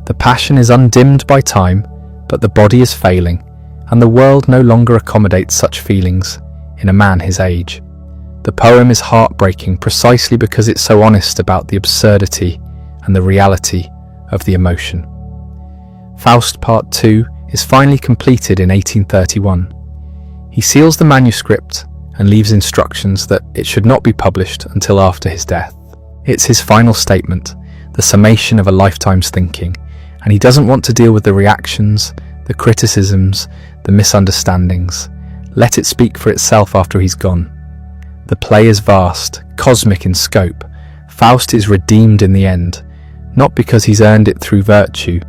The passion is undimmed by time, but the body is failing, and the world no longer accommodates such feelings in a man his age. The poem is heartbreaking precisely because it's so honest about the absurdity and the reality of the emotion. Faust Part 2 is finally completed in 1831. He seals the manuscript and leaves instructions that it should not be published until after his death. It's his final statement, the summation of a lifetime's thinking, and he doesn't want to deal with the reactions, the criticisms, the misunderstandings. Let it speak for itself after he's gone. The play is vast, cosmic in scope. Faust is redeemed in the end, not because he's earned it through virtue,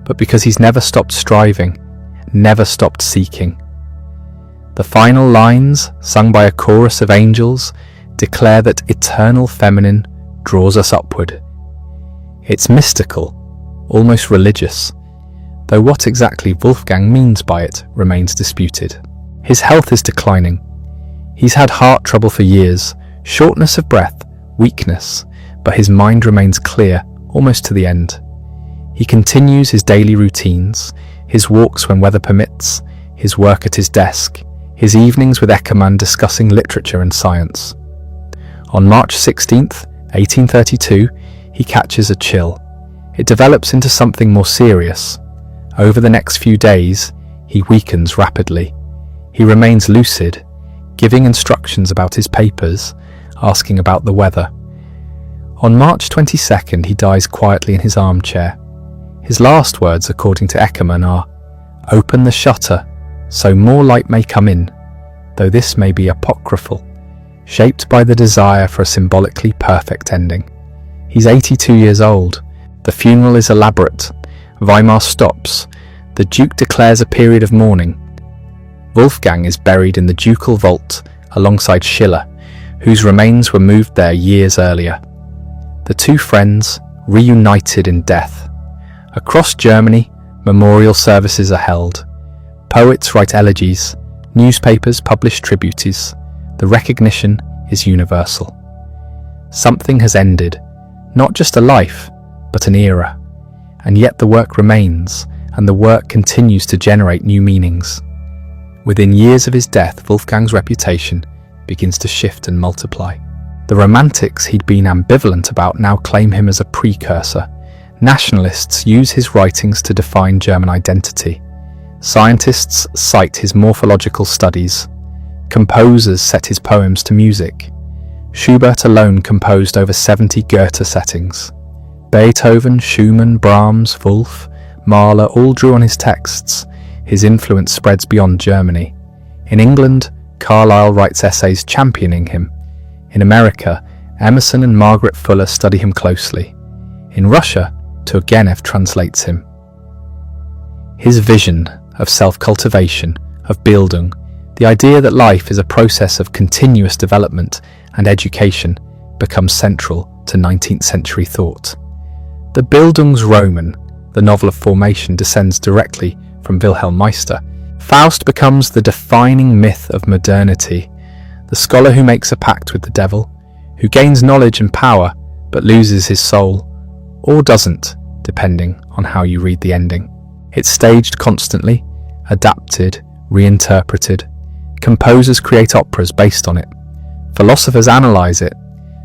but because he's never stopped striving, never stopped seeking. The final lines, sung by a chorus of angels, declare that eternal feminine draws us upward. It's mystical, almost religious, though what exactly Wolfgang means by it remains disputed. His health is declining. He's had heart trouble for years, shortness of breath, weakness, but his mind remains clear, almost to the end. He continues his daily routines, his walks when weather permits, his work at his desk, his evenings with Eckermann discussing literature and science. On March 16th, 1832, he catches a chill. It develops into something more serious. Over the next few days, he weakens rapidly. He remains lucid, giving instructions about his papers, asking about the weather. On March 22nd, he dies quietly in his armchair. His last words, according to Eckermann, are, "Open the shutter, so more light may come in," though this may be apocryphal, shaped by the desire for a symbolically perfect ending. He's 82 years old. The funeral is elaborate. Weimar stops. The Duke declares a period of mourning. Wolfgang is buried in the ducal vault alongside Schiller, whose remains were moved there years earlier. The two friends reunited in death. Across Germany, memorial services are held. Poets write elegies, newspapers publish tributes. The recognition is universal. Something has ended, not just a life, but an era. And yet the work remains, and the work continues to generate new meanings. Within years of his death, Wolfgang's reputation begins to shift and multiply. The Romantics he'd been ambivalent about now claim him as a precursor. Nationalists use his writings to define German identity. Scientists cite his morphological studies. Composers set his poems to music. Schubert alone composed over 70 Goethe settings. Beethoven, Schumann, Brahms, Wolf, Mahler all drew on his texts. His influence spreads beyond Germany. In England, Carlyle writes essays championing him. In America, Emerson and Margaret Fuller study him closely. In Russia, Turgenev translates him. His vision of self-cultivation, of Bildung, the idea that life is a process of continuous development and education, becomes central to 19th century thought. The Bildungsroman, the novel of formation, descends directly from Wilhelm Meister. Faust becomes the defining myth of modernity, the scholar who makes a pact with the devil, who gains knowledge and power but loses his soul, or doesn't, depending on how you read the ending. It's staged constantly, adapted, reinterpreted. Composers create operas based on it. Philosophers analyze it.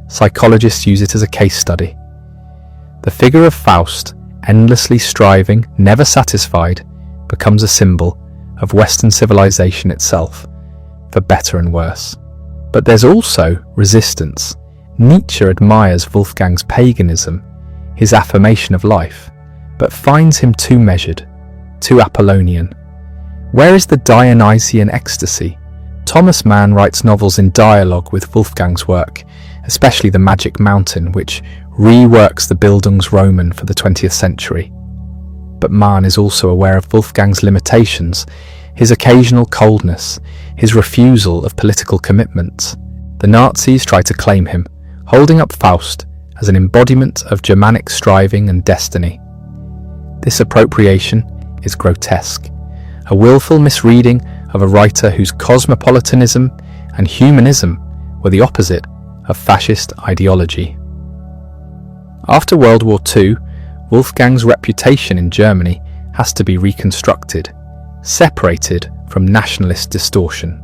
Psychologists use it as a case study. The figure of Faust, endlessly striving, never satisfied, becomes a symbol of Western civilization itself, for better and worse. But there's also resistance. Nietzsche admires Wolfgang's paganism, his affirmation of life, but finds him too measured, too Apollonian. Where is the Dionysian ecstasy? Thomas Mann writes novels in dialogue with Wolfgang's work, especially The Magic Mountain, which reworks the Bildungsroman for the 20th century. But Mann is also aware of Wolfgang's limitations, his occasional coldness, his refusal of political commitments. The Nazis try to claim him, holding up Faust as an embodiment of Germanic striving and destiny. This appropriation is grotesque, a willful misreading of a writer whose cosmopolitanism and humanism were the opposite of fascist ideology. After World War II, Wolfgang's reputation in Germany has to be reconstructed, separated from nationalist distortion.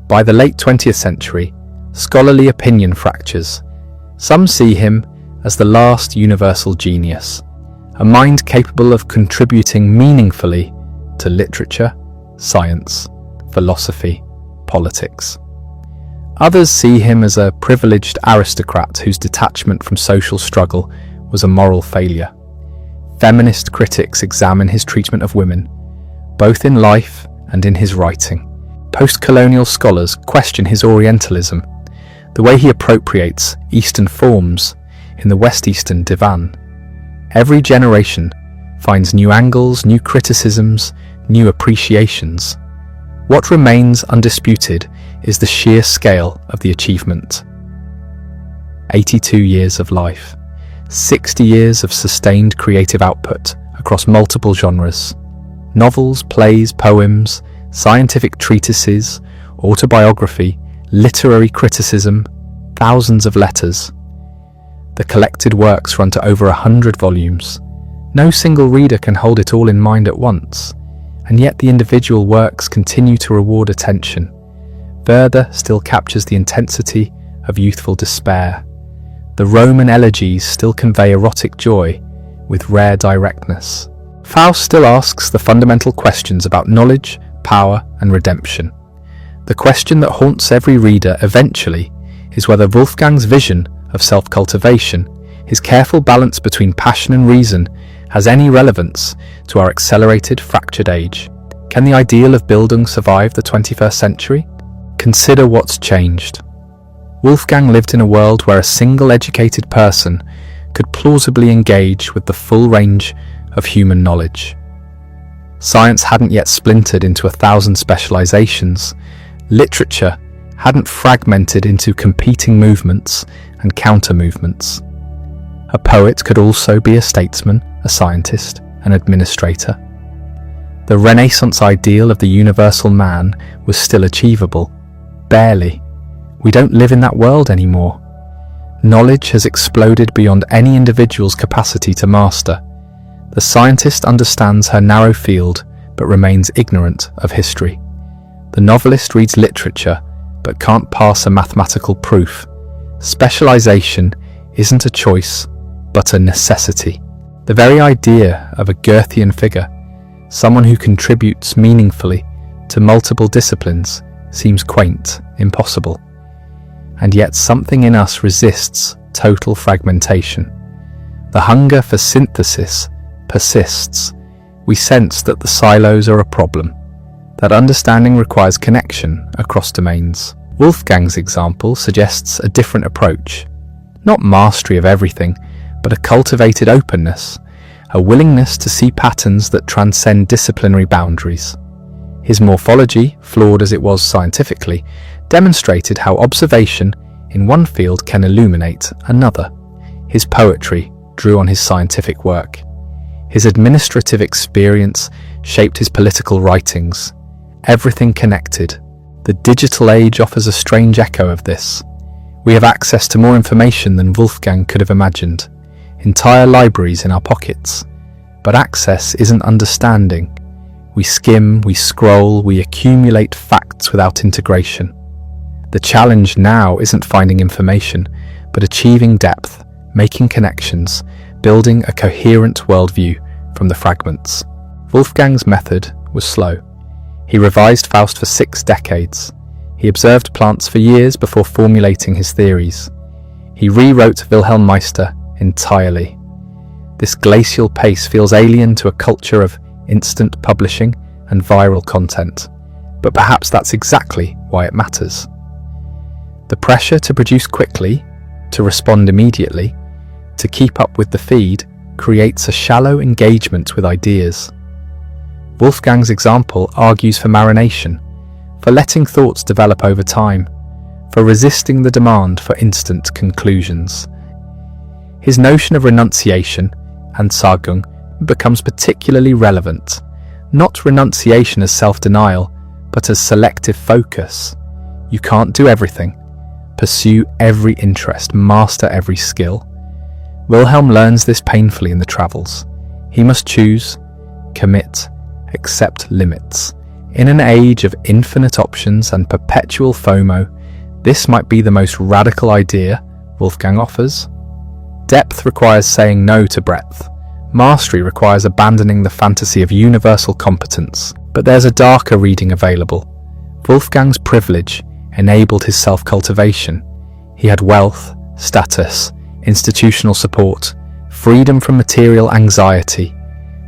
By the late 20th century, scholarly opinion fractures. Some see him as the last universal genius, a mind capable of contributing meaningfully to literature, science, philosophy, politics. Others see him as a privileged aristocrat whose detachment from social struggle was a moral failure. Feminist critics examine his treatment of women, both in life and in his writing. Post-colonial scholars question his Orientalism, the way he appropriates Eastern forms in the West-Eastern divan. Every generation finds new angles, new criticisms, new appreciations. What remains undisputed is the sheer scale of the achievement. 82 years of life, 60 years of sustained creative output across multiple genres. Novels, plays, poems, scientific treatises, autobiography, literary criticism, thousands of letters. The collected works run to over 100 volumes. No single reader can hold it all in mind at once, and yet the individual works continue to reward attention. Werther still captures the intensity of youthful despair. The Roman elegies still convey erotic joy with rare directness. Faust still asks the fundamental questions about knowledge, power, and redemption. The question that haunts every reader eventually is whether Wolfgang's vision of self-cultivation, his careful balance between passion and reason, has any relevance to our accelerated, fractured age. Can the ideal of Bildung survive the 21st century? Consider what's changed. Wolfgang lived in a world where a single educated person could plausibly engage with the full range of human knowledge. Science hadn't yet splintered into 1,000 specializations. Literature hadn't fragmented into competing movements and counter-movements. A poet could also be a statesman, a scientist, an administrator. The Renaissance ideal of the universal man was still achievable. Barely. We don't live in that world anymore. Knowledge has exploded beyond any individual's capacity to master. The scientist understands her narrow field but remains ignorant of history. The novelist reads literature but can't pass a mathematical proof. Specialization isn't a choice but a necessity. The very idea of a Goethean figure, someone who contributes meaningfully to multiple disciplines, seems quaint, impossible. And yet something in us resists total fragmentation. The hunger for synthesis persists. We sense that the silos are a problem, that understanding requires connection across domains. Wolfgang's example suggests a different approach. Not mastery of everything, but a cultivated openness, a willingness to see patterns that transcend disciplinary boundaries. His morphology, flawed as it was scientifically, demonstrated how observation in one field can illuminate another. His poetry drew on his scientific work. His administrative experience shaped his political writings. Everything connected. The digital age offers a strange echo of this. We have access to more information than Wolfgang could have imagined. Entire libraries in our pockets. But access isn't understanding. We skim, we scroll, we accumulate facts without integration. The challenge now isn't finding information, but achieving depth, making connections, building a coherent worldview from the fragments. Wolfgang's method was slow. He revised Faust for 6 decades. He observed plants for years before formulating his theories. He rewrote Wilhelm Meister entirely. This glacial pace feels alien to a culture of instant publishing and viral content, but perhaps that's exactly why it matters. The pressure to produce quickly, to respond immediately, to keep up with the feed, creates a shallow engagement with ideas. Wolfgang's example argues for marination, for letting thoughts develop over time, for resisting the demand for instant conclusions. His notion of renunciation, Entsagung, becomes particularly relevant, not renunciation as self-denial, but as selective focus. You can't do everything. pursue every interest, master every skill. Wilhelm learns this painfully in the Travels. He must choose, commit, accept limits. In an age of infinite options and perpetual FOMO, this might be the most radical idea Wolfgang offers. Depth requires saying no to breadth. Mastery requires abandoning the fantasy of universal competence. But there's a darker reading available. Wolfgang's privilege enabled his self-cultivation. He had wealth, status, institutional support, freedom from material anxiety.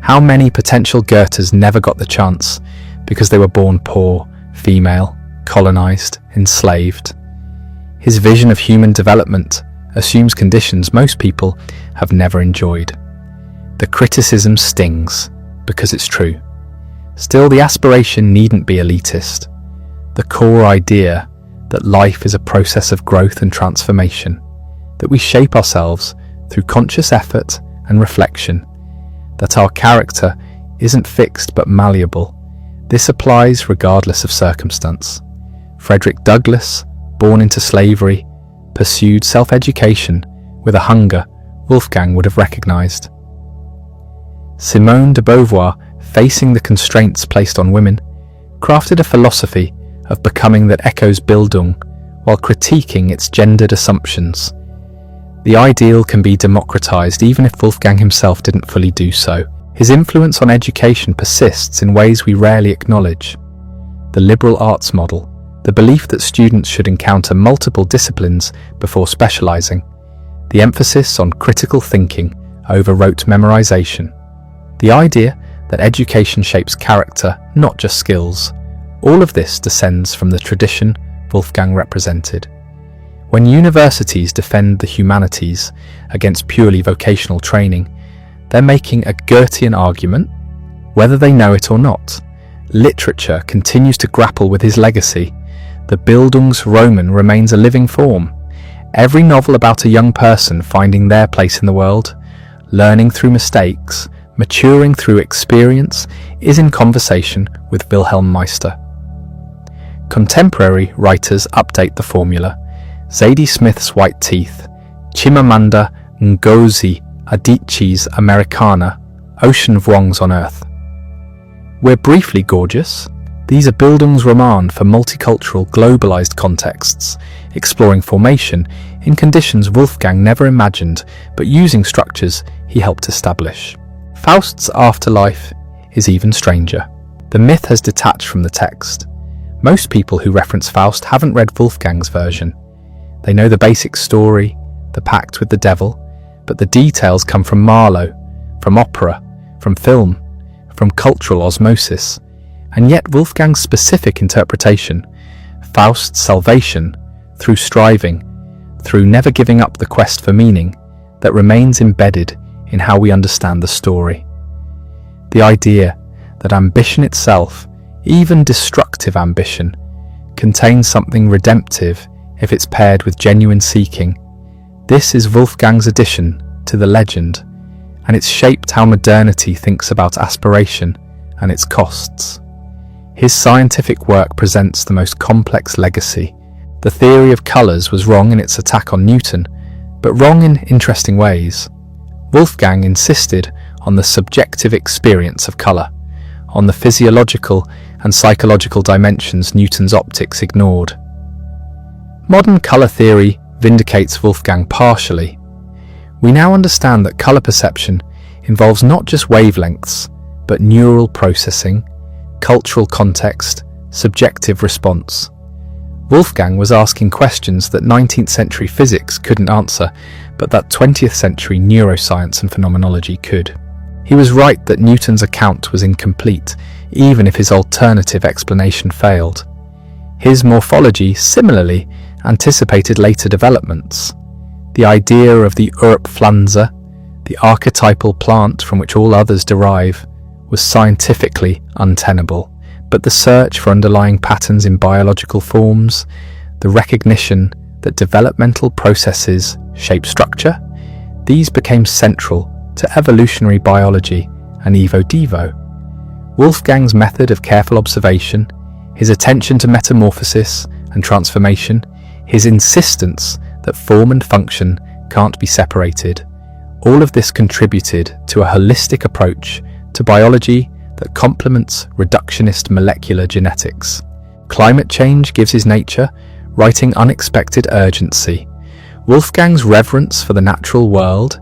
How many potential Goethes never got the chance because they were born poor, female, colonized, enslaved? His vision of human development assumes conditions most people have never enjoyed. The criticism stings because it's true. Still, the aspiration needn't be elitist. The core idea that life is a process of growth and transformation, that we shape ourselves through conscious effort and reflection, that our character isn't fixed but malleable. This applies regardless of circumstance. Frederick Douglass, born into slavery, pursued self-education with a hunger Wolfgang would have recognized. Simone de Beauvoir, facing the constraints placed on women, crafted a philosophy of becoming that echoes Bildung while critiquing its gendered assumptions. The ideal can be democratized even if Wolfgang himself didn't fully do so. His influence on education persists in ways we rarely acknowledge. The liberal arts model, the belief that students should encounter multiple disciplines before specializing, the emphasis on critical thinking over rote memorization, the idea that education shapes character, not just skills. All of this descends from the tradition Wolfgang represented. When universities defend the humanities against purely vocational training, they're making a Goethean argument, whether they know it or not. Literature continues to grapple with his legacy. The Bildungsroman remains a living form. Every novel about a young person finding their place in the world, learning through mistakes, maturing through experience, is in conversation with Wilhelm Meister. Contemporary writers update the formula. Zadie Smith's White Teeth, Chimamanda Ngozi Adichie's Americana, Ocean Vuong's On Earth. We're briefly gorgeous. These are Bildungsroman for multicultural, globalized contexts, exploring formation in conditions Wolfgang never imagined, but using structures he helped establish. Faust's afterlife is even stranger. The myth has detached from the text. Most people who reference Faust haven't read Wolfgang's version. They know the basic story, the pact with the devil, but the details come from Marlowe, from opera, from film, from cultural osmosis. And yet Wolfgang's specific interpretation, Faust's salvation, through striving, through never giving up the quest for meaning, that remains embedded in how we understand the story. The idea that ambition itself, even destructive ambition, contains something redemptive if it's paired with genuine seeking. This is Wolfgang's addition to the legend, and it's shaped how modernity thinks about aspiration and its costs. His scientific work presents the most complex legacy. The theory of colours was wrong in its attack on Newton, but wrong in interesting ways. Wolfgang insisted on the subjective experience of colour, on the physiological and psychological dimensions Newton's optics ignored. Modern colour theory vindicates Wolfgang partially. We now understand that colour perception involves not just wavelengths, but neural processing, cultural context, subjective response. Wolfgang was asking questions that 19th century physics couldn't answer, but that 20th century neuroscience and phenomenology could. He was right that Newton's account was incomplete, even if his alternative explanation failed. His morphology, similarly, anticipated later developments. The idea of the Urpflanze, the archetypal plant from which all others derive, was scientifically untenable, but the search for underlying patterns in biological forms, the recognition that developmental processes shape structure, these became central to evolutionary biology and Evo-Devo. Wolfgang's method of careful observation, his attention to metamorphosis and transformation, his insistence that form and function can't be separated. All of this contributed to a holistic approach to biology that complements reductionist molecular genetics. Climate change gives his nature, writing unexpected urgency. Wolfgang's reverence for the natural world,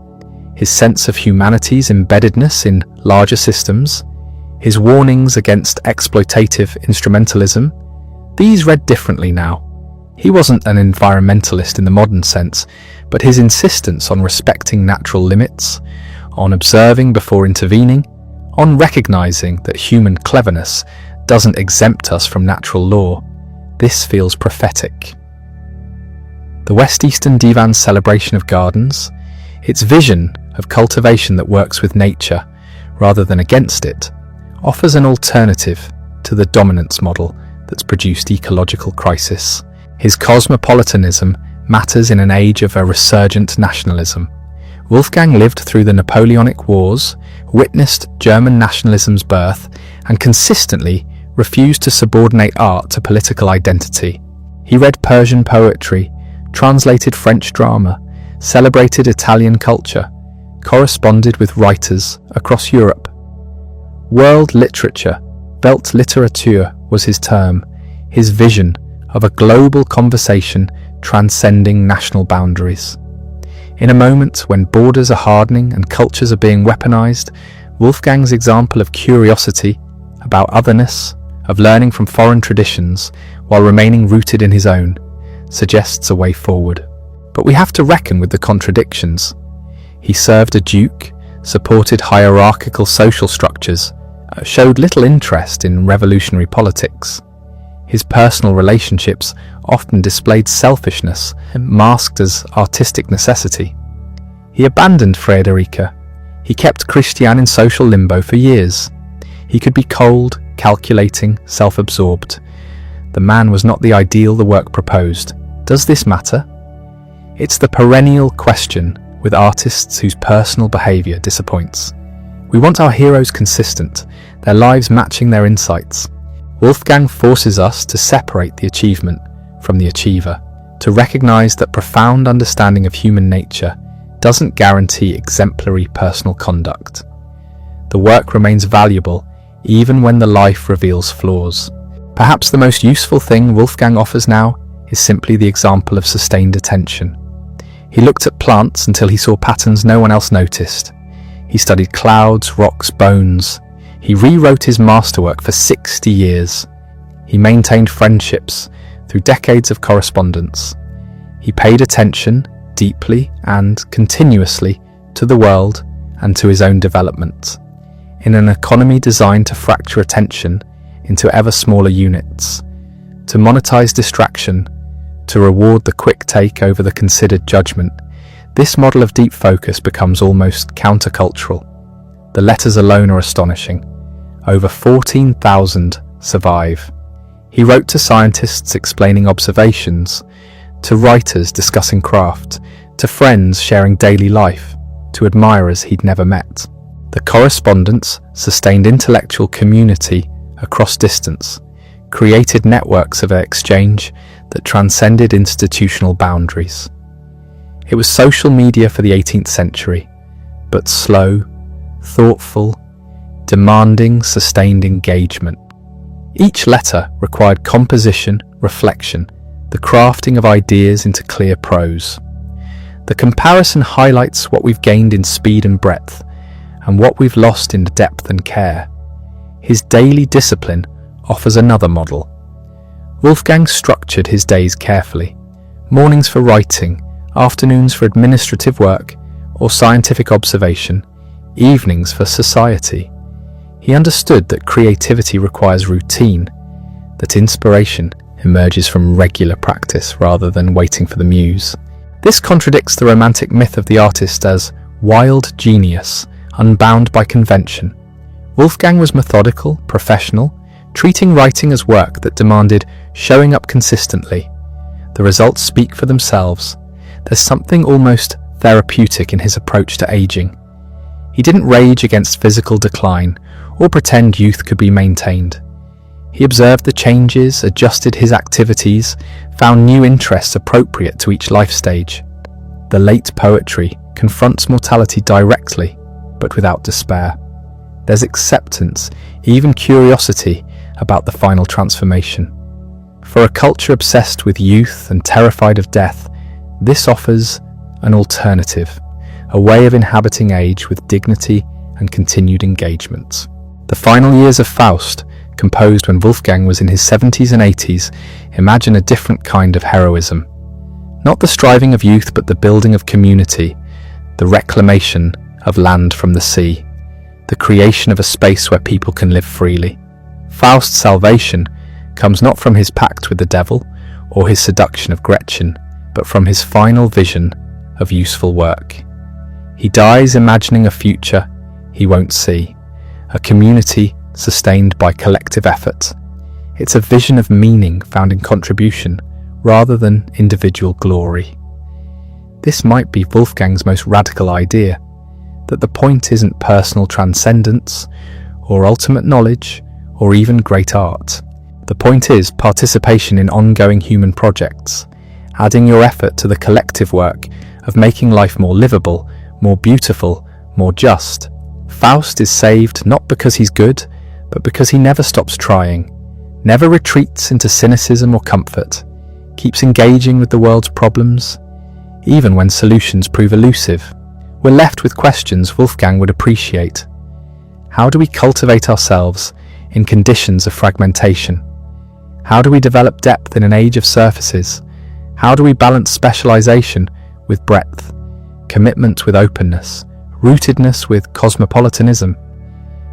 his sense of humanity's embeddedness in larger systems, his warnings against exploitative instrumentalism, these read differently now. He wasn't an environmentalist in the modern sense, but his insistence on respecting natural limits, on observing before intervening, on recognizing that human cleverness doesn't exempt us from natural law, this feels prophetic. The West Eastern Divan's celebration of gardens, its vision of cultivation that works with nature rather than against it, offers an alternative to the dominance model that's produced ecological crisis. His cosmopolitanism matters in an age of a resurgent nationalism. Wolfgang lived through the Napoleonic Wars, witnessed German nationalism's birth, and consistently refused to subordinate art to political identity. He read Persian poetry, translated French drama, celebrated Italian culture, corresponded with writers across Europe. World literature, Weltliteratur, was his term, his vision of a global conversation transcending national boundaries. In a moment when borders are hardening and cultures are being weaponized, Wolfgang's example of curiosity, about otherness, of learning from foreign traditions while remaining rooted in his own, suggests a way forward. But we have to reckon with the contradictions. He served a duke, supported hierarchical social structures, showed little interest in revolutionary politics. His personal relationships often displayed selfishness, masked as artistic necessity. He abandoned Friederike. He kept Christian in social limbo for years. He could be cold, calculating, self-absorbed. The man was not the ideal the work proposed. Does this matter? It's the perennial question with artists whose personal behaviour disappoints. We want our heroes consistent, their lives matching their insights. Wolfgang forces us to separate the achievement from the achiever, to recognise that profound understanding of human nature doesn't guarantee exemplary personal conduct. The work remains valuable even when the life reveals flaws. Perhaps the most useful thing Wolfgang offers now is simply the example of sustained attention. He looked at plants until he saw patterns no one else noticed. He studied clouds, rocks, bones. He rewrote his masterwork for 60 years. He maintained friendships through decades of correspondence. He paid attention deeply and continuously to the world and to his own development. In an economy designed to fracture attention into ever smaller units, to monetize distraction, to reward the quick take over the considered judgment, this model of deep focus becomes almost countercultural. The letters alone are astonishing. Over 14,000 survive. He wrote to scientists explaining observations, to writers discussing craft, to friends sharing daily life, to admirers he'd never met. The correspondence sustained intellectual community across distance, created networks of exchange that transcended institutional boundaries. It was social media for the 18th century, but slow, thoughtful, demanding sustained engagement. Each letter required composition, reflection, the crafting of ideas into clear prose. The comparison highlights what we've gained in speed and breadth, and what we've lost in depth and care. His daily discipline offers another model. Wolfgang structured his days carefully. Mornings for writing, afternoons for administrative work or scientific observation, evenings for society. He understood that creativity requires routine, that inspiration emerges from regular practice rather than waiting for the muse. This contradicts the romantic myth of the artist as wild genius, unbound by convention. Wolfgang was methodical, professional, treating writing as work that demanded showing up consistently. The results speak for themselves. There's something almost therapeutic in his approach to aging. He didn't rage against physical decline or pretend youth could be maintained. He observed the changes, adjusted his activities, found new interests appropriate to each life stage. The late poetry confronts mortality directly, but without despair. There's acceptance, even curiosity, about the final transformation. For a culture obsessed with youth and terrified of death, this offers an alternative, a way of inhabiting age with dignity and continued engagement. The final years of Faust, composed when Wolfgang was in his 70s and 80s, imagine a different kind of heroism. Not the striving of youth, but the building of community, the reclamation of land from the sea, the creation of a space where people can live freely. Faust's salvation comes not from his pact with the devil or his seduction of Gretchen, but from his final vision of useful work. He dies imagining a future he won't see, a community sustained by collective effort. It's a vision of meaning found in contribution rather than individual glory. This might be Wolfgang's most radical idea, that the point isn't personal transcendence or ultimate knowledge or even great art. The point is participation in ongoing human projects, adding your effort to the collective work of making life more livable, more beautiful, more just. Faust is saved not because he's good, but because he never stops trying, never retreats into cynicism or comfort, keeps engaging with the world's problems, even when solutions prove elusive. We're left with questions Wolfgang would appreciate. How do we cultivate ourselves in conditions of fragmentation? How do we develop depth in an age of surfaces? How do we balance specialization with breadth, commitment with openness, rootedness with cosmopolitanism?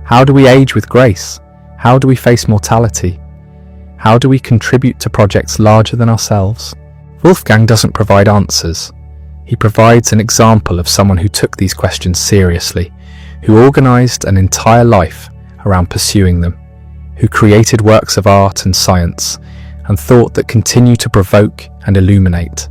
How do we age with grace? How do we face mortality? How do we contribute to projects larger than ourselves? Wolfgang doesn't provide answers. He provides an example of someone who took these questions seriously, who organized an entire life around pursuing them, who created works of art and science, and thought that continue to provoke and illuminate.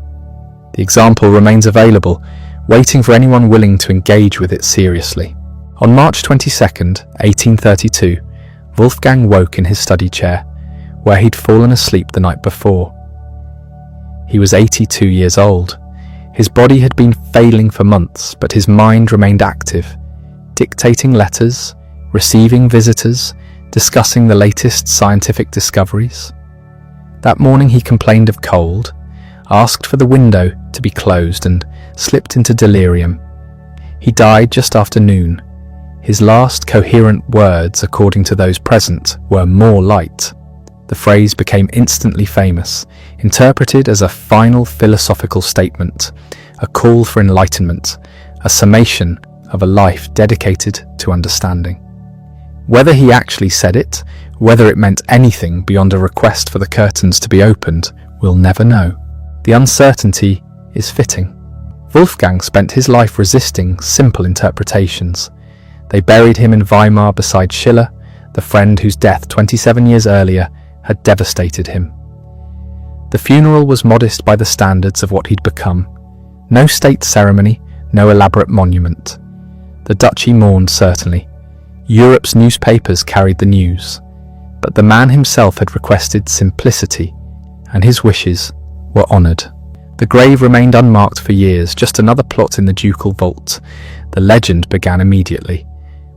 The example remains available, waiting for anyone willing to engage with it seriously. On March 22nd, 1832, Wolfgang woke in his study chair, where he'd fallen asleep the night before. He was 82 years old. His body had been failing for months, but his mind remained active, dictating letters, receiving visitors, discussing the latest scientific discoveries. That morning he complained of cold, asked for the window to be closed, and slipped into delirium. He died just after noon. His last coherent words, according to those present, were "more light." The phrase became instantly famous, interpreted as a final philosophical statement, a call for enlightenment, a summation of a life dedicated to understanding. Whether he actually said it, whether it meant anything beyond a request for the curtains to be opened, we'll never know. The uncertainty is fitting. Wolfgang spent his life resisting simple interpretations. They buried him in Weimar beside Schiller, the friend whose death 27 years earlier had devastated him. The funeral was modest by the standards of what he'd become. No state ceremony, no elaborate monument. The duchy mourned, certainly. Europe's newspapers carried the news. But the man himself had requested simplicity, and his wishes were honoured. The grave remained unmarked for years, just another plot in the ducal vault. The legend began immediately.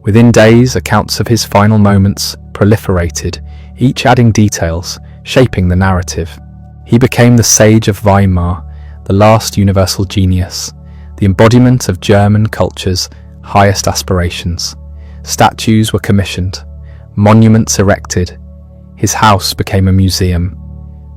Within days, accounts of his final moments proliferated, each adding details, shaping the narrative. He became the sage of Weimar, the last universal genius, the embodiment of German culture's highest aspirations. Statues were commissioned, monuments erected. His house became a museum.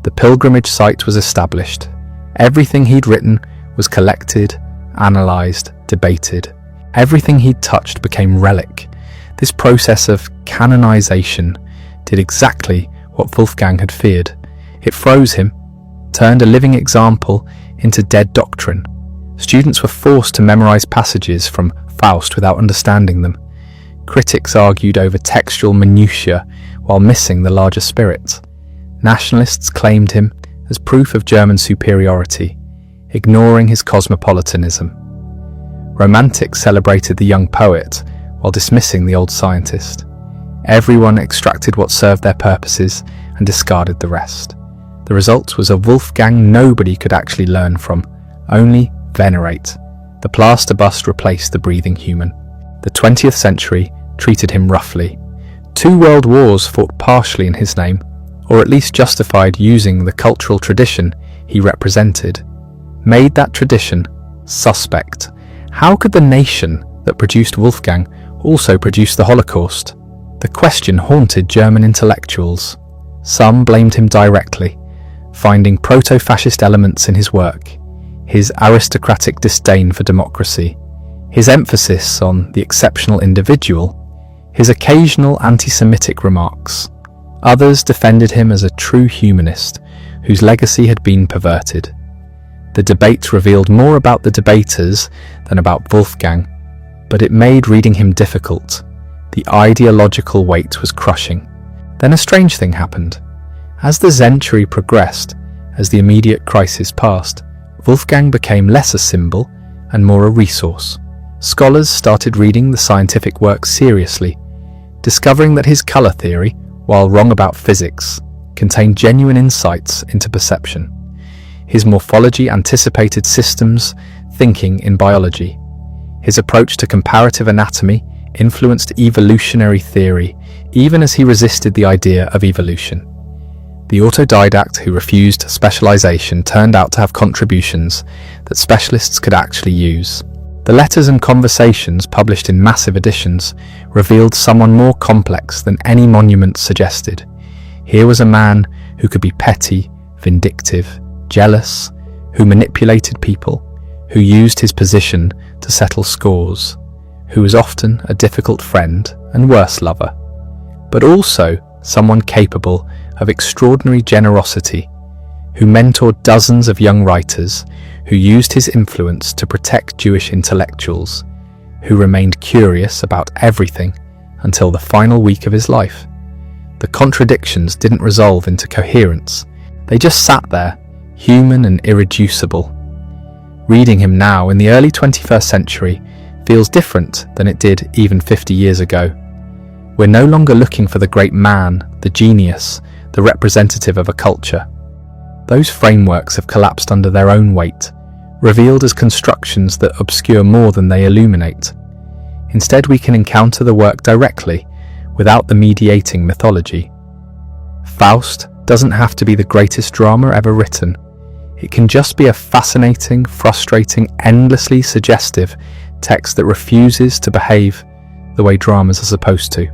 The pilgrimage site was established. Everything he'd written was collected, analysed, debated. Everything he'd touched became relic. This process of canonization did exactly what Wolfgang had feared. It froze him, turned a living example into dead doctrine. Students were forced to memorize passages from Faust without understanding them. Critics argued over textual minutiae while missing the larger spirit. Nationalists claimed him as proof of German superiority, ignoring his cosmopolitanism. Romantics celebrated the young poet while dismissing the old scientist. Everyone extracted what served their purposes and discarded the rest. The result was a Wolfgang nobody could actually learn from, only venerate. The plaster bust replaced the breathing human. The 20th century treated him roughly. 2 world wars fought partially in his name, or at least justified using the cultural tradition he represented. Made that tradition suspect. How could the nation that produced Wolfgang also produce the Holocaust? The question haunted German intellectuals. Some blamed him directly, finding proto-fascist elements in his work, his aristocratic disdain for democracy, his emphasis on the exceptional individual, his occasional anti-Semitic remarks. Others defended him as a true humanist whose legacy had been perverted. The debate revealed more about the debaters than about Wolfgang, but it made reading him difficult. The ideological weight was crushing. Then a strange thing happened. As the century progressed, as the immediate crisis passed, Wolfgang became less a symbol and more a resource. Scholars started reading the scientific work seriously, discovering that his colour theory, while wrong about physics, contained genuine insights into perception. His morphology anticipated systems thinking in biology. His approach to comparative anatomy influenced evolutionary theory, even as he resisted the idea of evolution. The autodidact who refused specialization turned out to have contributions that specialists could actually use. The letters and conversations published in massive editions revealed someone more complex than any monument suggested. Here was a man who could be petty, vindictive, jealous, who manipulated people, who used his position to settle scores, who was often a difficult friend and worse lover, but also someone capable of extraordinary generosity, who mentored dozens of young writers, who used his influence to protect Jewish intellectuals, who remained curious about everything until the final week of his life. The contradictions didn't resolve into coherence. They just sat there, human and irreducible. Reading him now in the early 21st century feels different than it did even 50 years ago. We're no longer looking for the great man, the genius, the representative of a culture. Those frameworks have collapsed under their own weight, revealed as constructions that obscure more than they illuminate. Instead, we can encounter the work directly, without the mediating mythology. Faust doesn't have to be the greatest drama ever written. It can just be a fascinating, frustrating, endlessly suggestive text that refuses to behave the way dramas are supposed to.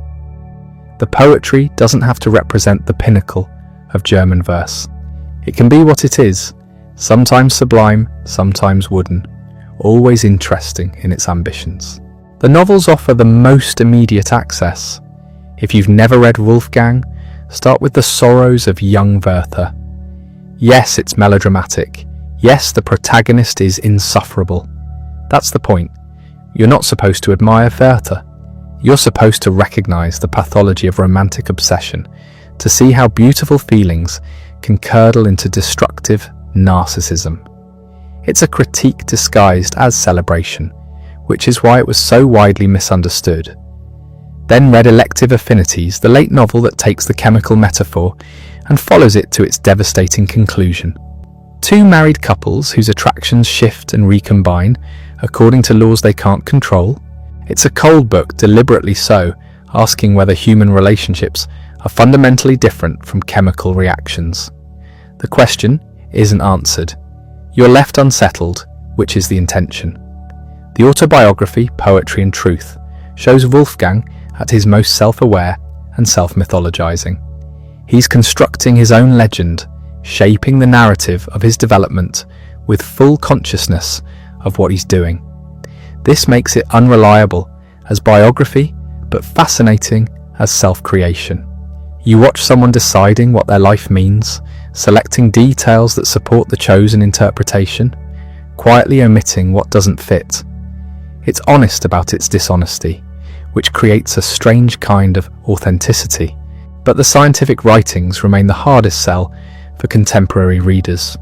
The poetry doesn't have to represent the pinnacle of German verse. It can be what it is, sometimes sublime, sometimes wooden, always interesting in its ambitions. The novels offer the most immediate access. If you've never read Wolfgang, start with The Sorrows of Young Werther. Yes, it's melodramatic. Yes, the protagonist is insufferable. That's the point. You're not supposed to admire Werther. You're supposed to recognize the pathology of romantic obsession, to see how beautiful feelings can curdle into destructive narcissism. It's a critique disguised as celebration, which is why it was so widely misunderstood. Then read Elective Affinities, the late novel that takes the chemical metaphor and follows it to its devastating conclusion. Two married couples whose attractions shift and recombine according to laws they can't control. It's a cold book, deliberately so, asking whether human relationships are fundamentally different from chemical reactions. The question isn't answered. You're left unsettled, which is the intention. The autobiography, Poetry and Truth, shows Wolfgang at his most self-aware and self-mythologizing. He's constructing his own legend, shaping the narrative of his development with full consciousness of what he's doing. This makes it unreliable as biography, but fascinating as self-creation. You watch someone deciding what their life means, selecting details that support the chosen interpretation, quietly omitting what doesn't fit. It's honest about its dishonesty, which creates a strange kind of authenticity. But the scientific writings remain the hardest sell for contemporary readers.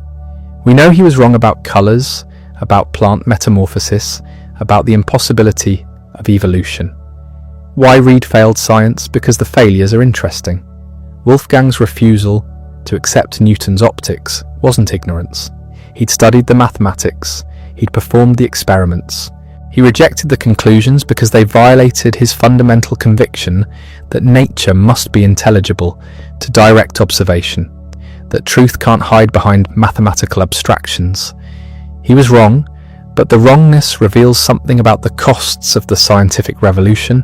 We know he was wrong about colours, about plant metamorphosis, about the impossibility of evolution. Why read failed science? Because the failures are interesting. Wolfgang's refusal to accept Newton's optics wasn't ignorance. He'd studied the mathematics, he'd performed the experiments. He rejected the conclusions because they violated his fundamental conviction that nature must be intelligible to direct observation, that truth can't hide behind mathematical abstractions. He was wrong, but the wrongness reveals something about the costs of the scientific revolution,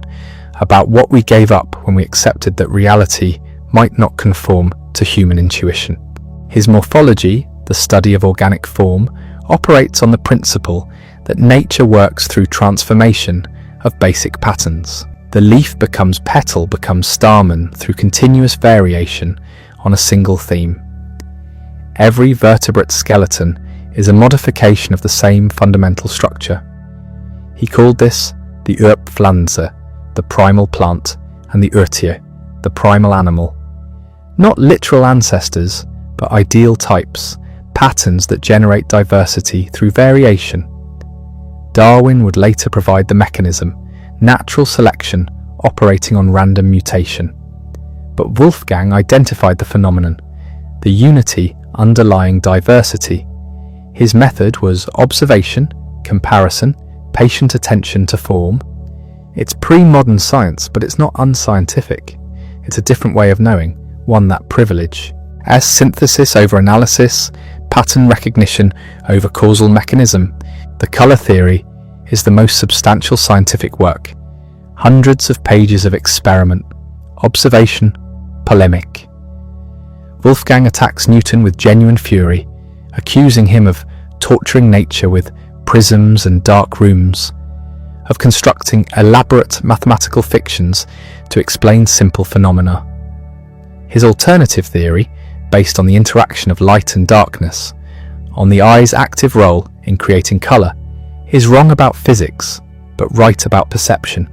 about what we gave up when we accepted that reality might not conform to human intuition. His morphology, the study of organic form, operates on the principle that nature works through transformation of basic patterns. The leaf becomes petal, becomes stamen through continuous variation on a single theme. Every vertebrate skeleton is a modification of the same fundamental structure. He called this the Urpflanze, the primal plant, and the Urtier, the primal animal. Not literal ancestors, but ideal types, patterns that generate diversity through variation. Darwin would later provide the mechanism, natural selection operating on random mutation. But Wolfgang identified the phenomenon, the unity underlying diversity. His method was observation, comparison, patient attention to form. It's pre-modern science, but it's not unscientific. It's a different way of knowing, one that privilege. As synthesis over analysis, pattern recognition over causal mechanism, the colour theory is the most substantial scientific work. Hundreds of pages of experiment, observation, polemic. Wolfgang attacks Newton with genuine fury, accusing him of torturing nature with prisms and dark rooms, of constructing elaborate mathematical fictions to explain simple phenomena. His alternative theory, based on the interaction of light and darkness, on the eye's active role in creating colour, is wrong about physics, but right about perception.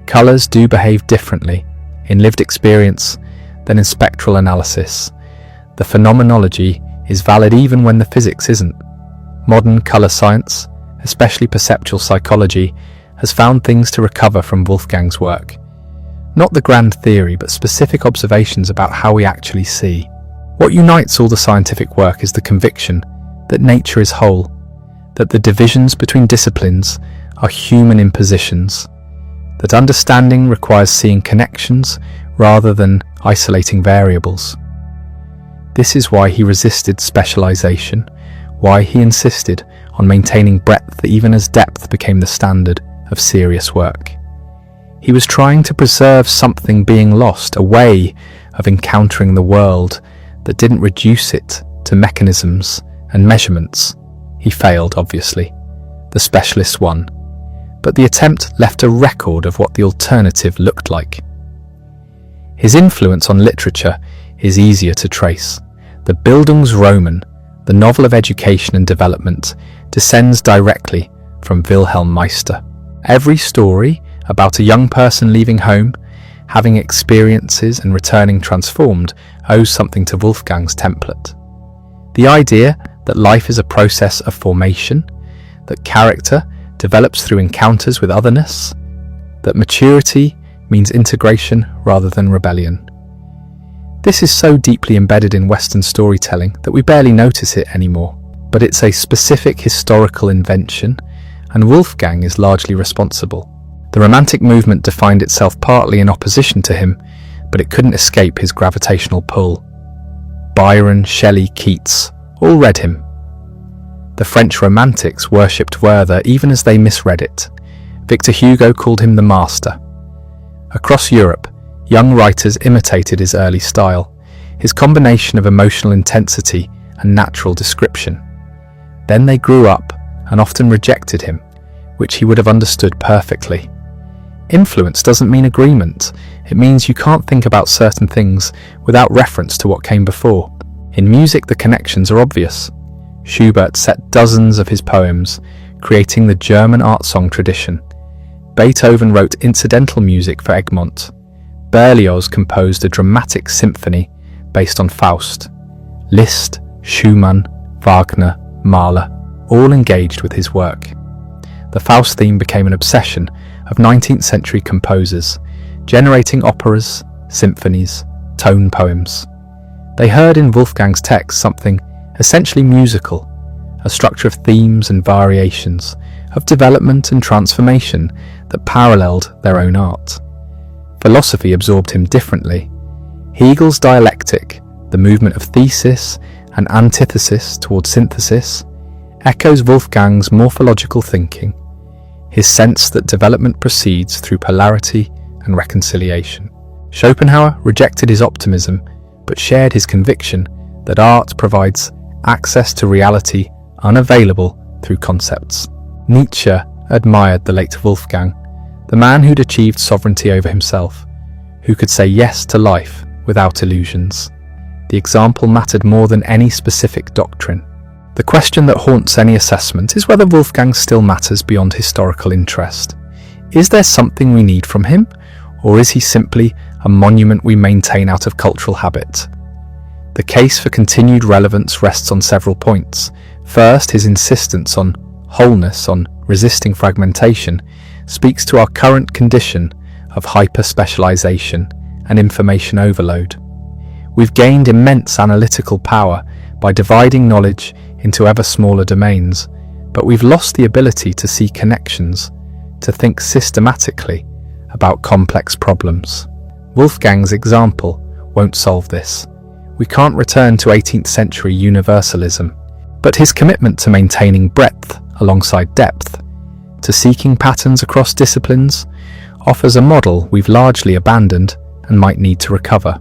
Colours do behave differently in lived experience than in spectral analysis. The phenomenology is valid even when the physics isn't. Modern colour science, especially perceptual psychology, has found things to recover from Wolfgang's work. Not the grand theory, but specific observations about how we actually see. What unites all the scientific work is the conviction that nature is whole, that the divisions between disciplines are human impositions, that understanding requires seeing connections rather than isolating variables. This is why he resisted specialization, why he insisted on maintaining breadth even as depth became the standard of serious work. He was trying to preserve something being lost, a way of encountering the world that didn't reduce it to mechanisms and measurements. He failed, obviously. The specialist won. But the attempt left a record of what the alternative looked like. His influence on literature is easier to trace. The Bildungsroman, the novel of education and development, descends directly from Wilhelm Meister. Every story about a young person leaving home, having experiences and returning transformed, owes something to Wolfgang's template. The idea that life is a process of formation, that character develops through encounters with otherness, that maturity means integration rather than rebellion. This is so deeply embedded in Western storytelling that we barely notice it anymore, but it's a specific historical invention, and Wolfgang is largely responsible. The Romantic movement defined itself partly in opposition to him, but it couldn't escape his gravitational pull. Byron, Shelley, Keats all read him. The French Romantics worshipped Werther even as they misread it. Victor Hugo called him the master. Across Europe, young writers imitated his early style, his combination of emotional intensity and natural description. Then they grew up and often rejected him, which he would have understood perfectly. Influence doesn't mean agreement. It means you can't think about certain things without reference to what came before. In music, the connections are obvious. Schubert set dozens of his poems, creating the German art song tradition. Beethoven wrote incidental music for Egmont. Berlioz composed a dramatic symphony based on Faust. Liszt, Schumann, Wagner, Mahler, all engaged with his work. The Faust theme became an obsession, of 19th century composers, generating operas, symphonies, tone poems. They heard in Wolfgang's text something essentially musical, a structure of themes and variations, of development and transformation that paralleled their own art. Philosophy absorbed him differently. Hegel's dialectic, the movement of thesis and antithesis towards synthesis, echoes Wolfgang's morphological thinking, his sense that development proceeds through polarity and reconciliation. Schopenhauer rejected his optimism, but shared his conviction that art provides access to reality unavailable through concepts. Nietzsche admired the late Wolfgang, the man who'd achieved sovereignty over himself, who could say yes to life without illusions. The example mattered more than any specific doctrine. The question that haunts any assessment is whether Wolfgang still matters beyond historical interest. Is there something we need from him, or is he simply a monument we maintain out of cultural habit? The case for continued relevance rests on several points. First, his insistence on wholeness, on resisting fragmentation, speaks to our current condition of hyper-specialization and information overload. We've gained immense analytical power by dividing knowledge into ever smaller domains, but we've lost the ability to see connections, to think systematically about complex problems. Wolfgang's example won't solve this. We can't return to 18th century universalism, but his commitment to maintaining breadth alongside depth, to seeking patterns across disciplines, offers a model we've largely abandoned and might need to recover.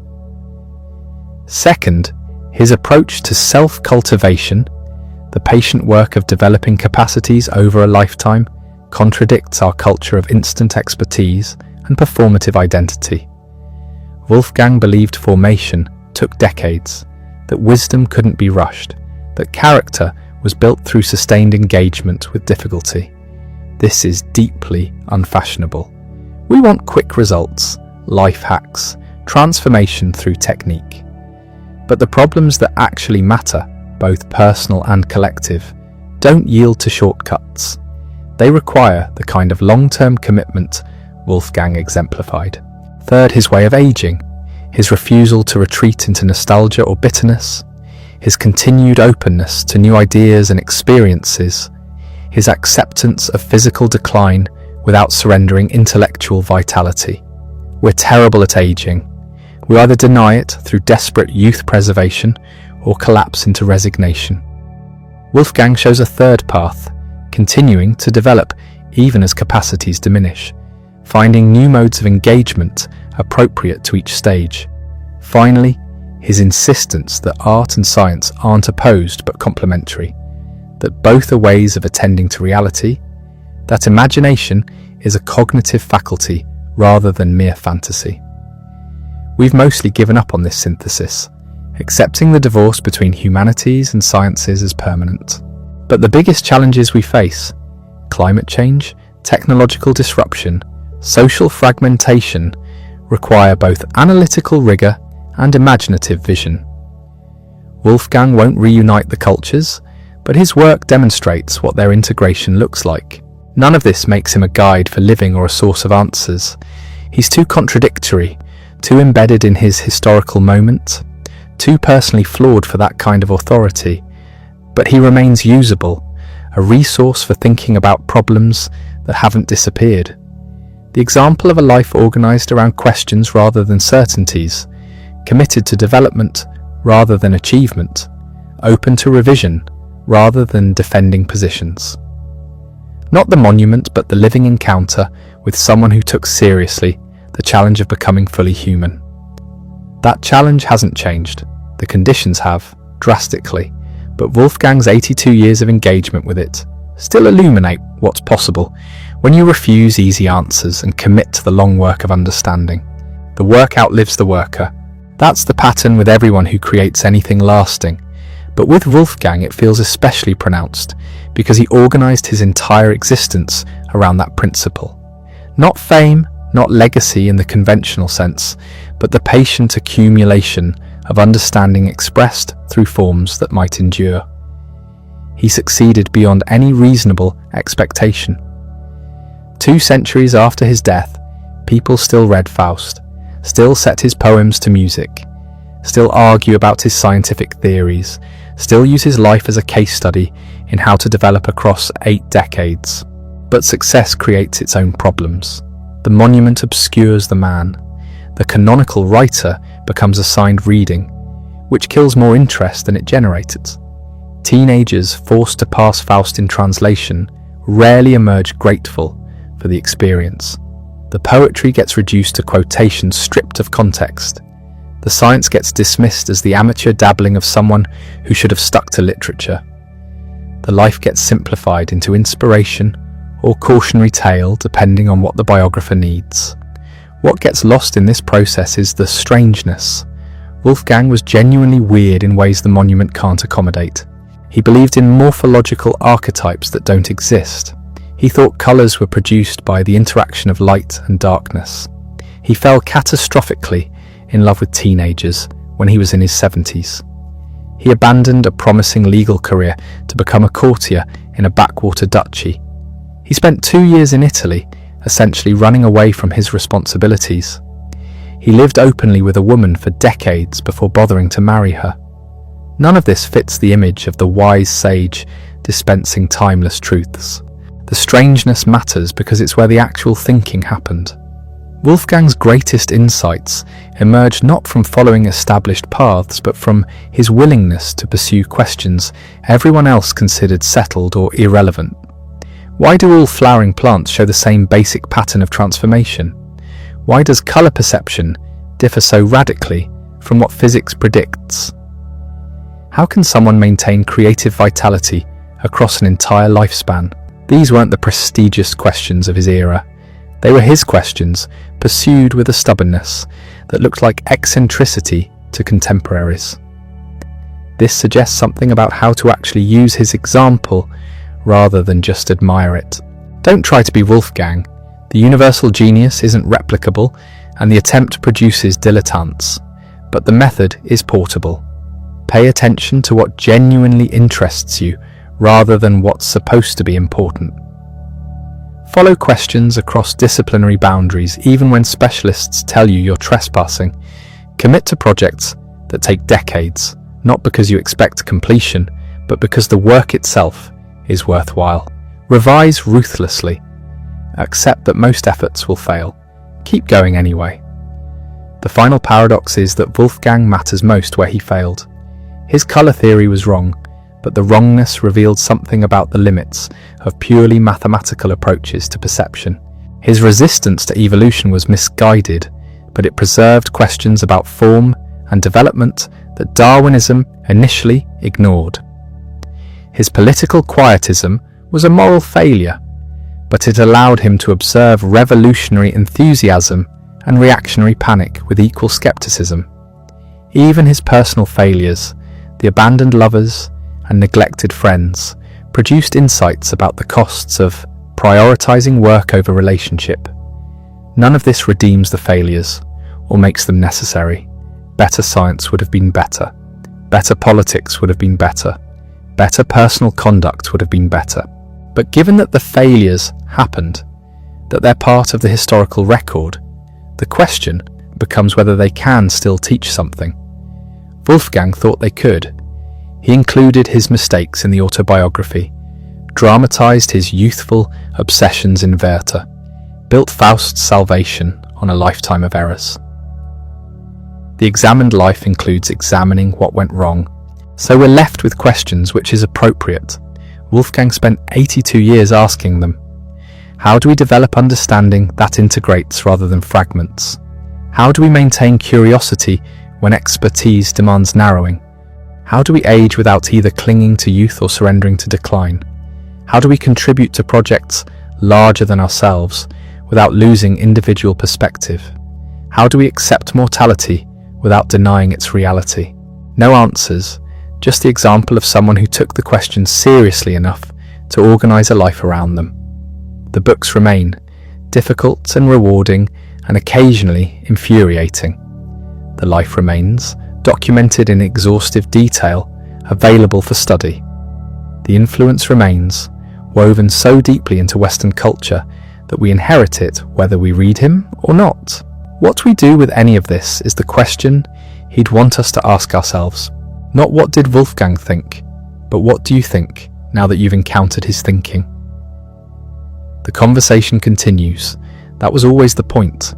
Second, his approach to self-cultivation, the patient work of developing capacities over a lifetime, contradicts our culture of instant expertise and performative identity. Wolfgang believed formation took decades, that wisdom couldn't be rushed, that character was built through sustained engagement with difficulty. This is deeply unfashionable. We want quick results, life hacks, transformation through technique. But the problems that actually matter, both personal and collective, don't yield to shortcuts. They require the kind of long-term commitment Wolfgang exemplified. Third, his way of aging, his refusal to retreat into nostalgia or bitterness, his continued openness to new ideas and experiences, his acceptance of physical decline without surrendering intellectual vitality. We're terrible at aging. We either deny it through desperate youth preservation or collapse into resignation. Wolfgang shows a third path, continuing to develop even as capacities diminish, finding new modes of engagement appropriate to each stage. Finally, his insistence that art and science aren't opposed but complementary, that both are ways of attending to reality, that imagination is a cognitive faculty rather than mere fantasy. We've mostly given up on this synthesis, accepting the divorce between humanities and sciences as permanent. But the biggest challenges we face, climate change, technological disruption, social fragmentation, require both analytical rigor and imaginative vision. Wolfgang won't reunite the cultures, but his work demonstrates what their integration looks like. None of this makes him a guide for living or a source of answers. He's too contradictory, too embedded in his historical moment, too personally flawed for that kind of authority. But he remains usable, a resource for thinking about problems that haven't disappeared. The example of a life organized around questions rather than certainties, committed to development rather than achievement, open to revision rather than defending positions. Not the monument, but the living encounter with someone who took seriously the challenge of becoming fully human. That challenge hasn't changed. The conditions have, drastically, but Wolfgang's 82 years of engagement with it still illuminate what's possible when you refuse easy answers and commit to the long work of understanding. The work outlives the worker. That's the pattern with everyone who creates anything lasting. But with Wolfgang it feels especially pronounced because he organized his entire existence around that principle. Not fame, not legacy in the conventional sense, but the patient accumulation of understanding expressed through forms that might endure. He succeeded beyond any reasonable expectation. 2 centuries after his death, people still read Faust, still set his poems to music, still argue about his scientific theories, still use his life as a case study in how to develop across 8 decades. But success creates its own problems. The monument obscures the man. The canonical writer becomes assigned reading, which kills more interest than it generated. Teenagers forced to pass Faust in translation rarely emerge grateful for the experience. The poetry gets reduced to quotations stripped of context. The science gets dismissed as the amateur dabbling of someone who should have stuck to literature. The life gets simplified into inspiration or cautionary tale depending on what the biographer needs. What gets lost in this process is the strangeness. Wolfgang was genuinely weird in ways the monument can't accommodate. He believed in morphological archetypes that don't exist. He thought colours were produced by the interaction of light and darkness. He fell catastrophically in love with teenagers when he was in his 70s. He abandoned a promising legal career to become a courtier in a backwater duchy. He spent 2 years in Italy, essentially running away from his responsibilities. He lived openly with a woman for decades before bothering to marry her. None of this fits the image of the wise sage dispensing timeless truths. The strangeness matters because it's where the actual thinking happened. Wolfgang's greatest insights emerged not from following established paths, but from his willingness to pursue questions everyone else considered settled or irrelevant. Why do all flowering plants show the same basic pattern of transformation? Why does colour perception differ so radically from what physics predicts? How can someone maintain creative vitality across an entire lifespan? These weren't the prestigious questions of his era. They were his questions, pursued with a stubbornness that looked like eccentricity to contemporaries. This suggests something about how to actually use his example rather than just admire it. Don't try to be Wolfgang. The universal genius isn't replicable, and the attempt produces dilettantes, but the method is portable. Pay attention to what genuinely interests you rather than what's supposed to be important. Follow questions across disciplinary boundaries even when specialists tell you you're trespassing. Commit to projects that take decades, not because you expect completion, but because the work itself is worthwhile. Revise ruthlessly. Accept that most efforts will fail. Keep going anyway. The final paradox is that Wolfgang matters most where he failed. His colour theory was wrong, but the wrongness revealed something about the limits of purely mathematical approaches to perception. His resistance to evolution was misguided, but it preserved questions about form and development that Darwinism initially ignored. His political quietism was a moral failure, but it allowed him to observe revolutionary enthusiasm and reactionary panic with equal skepticism. Even his personal failures, the abandoned lovers and neglected friends, produced insights about the costs of prioritizing work over relationship. None of this redeems the failures or makes them necessary. Better science would have been better. Better politics would have been better. Better personal conduct would have been better. But given that the failures happened, that they're part of the historical record, the question becomes whether they can still teach something. Wolfgang thought they could. He included his mistakes in the autobiography, dramatized his youthful obsessions in Werther, built Faust's salvation on a lifetime of errors. The examined life includes examining what went wrong, so we're left with questions which is appropriate. Wolfgang spent 82 years asking them. How do we develop understanding that integrates rather than fragments? How do we maintain curiosity when expertise demands narrowing? How do we age without either clinging to youth or surrendering to decline? How do we contribute to projects larger than ourselves without losing individual perspective? How do we accept mortality without denying its reality? No answers, just the example of someone who took the questions seriously enough to organize a life around them. The books remain, difficult and rewarding and occasionally infuriating. The life remains, documented in exhaustive detail, available for study. The influence remains, woven so deeply into Western culture that we inherit it whether we read him or not. What we do with any of this is the question he'd want us to ask ourselves. Not what did Wolfgang think, but what do you think now that you've encountered his thinking? The conversation continues. That was always the point.